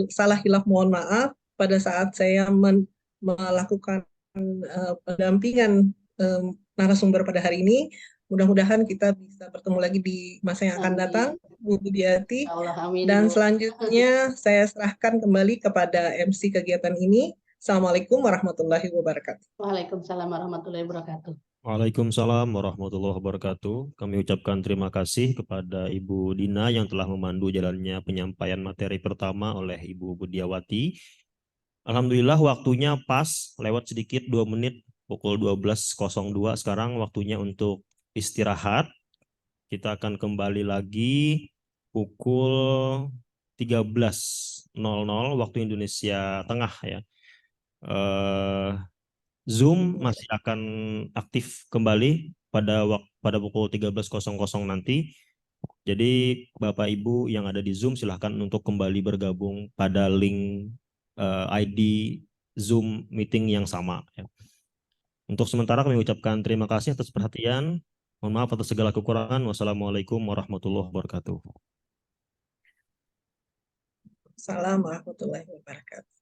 salah hilaf mohon maaf pada saat saya melakukan pendampingan narasumber pada hari ini. Mudah-mudahan kita bisa bertemu lagi di masa yang akan datang, Bu Budiawati. Dan selanjutnya saya serahkan kembali kepada MC kegiatan ini. Assalamualaikum warahmatullahi wabarakatuh. Waalaikumsalam warahmatullahi wabarakatuh. Waalaikumsalam warahmatullahi wabarakatuh. Kami ucapkan terima kasih kepada Ibu Dina yang telah memandu jalannya penyampaian materi pertama oleh Ibu Budiawati. Alhamdulillah waktunya pas, lewat sedikit 2 menit, pukul 12.02. Sekarang waktunya untuk istirahat. Kita akan kembali lagi pukul 13.00 waktu Indonesia Tengah ya. Zoom masih akan aktif kembali pada pukul 13.00 nanti. Jadi Bapak Ibu yang ada di Zoom silahkan untuk kembali bergabung pada link ID Zoom meeting yang sama. Ya. Untuk sementara kami ucapkan terima kasih atas perhatian. Mohon maaf atas segala kekurangan. Wassalamualaikum warahmatullahi wabarakatuh. Assalamualaikum warahmatullahi wabarakatuh.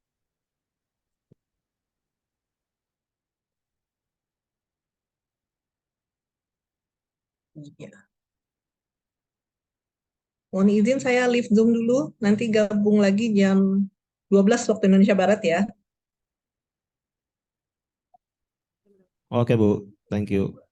Ya. Mohon izin saya leave Zoom dulu, nanti gabung lagi jam 12 waktu Indonesia Barat ya. Oke Bu, thank you.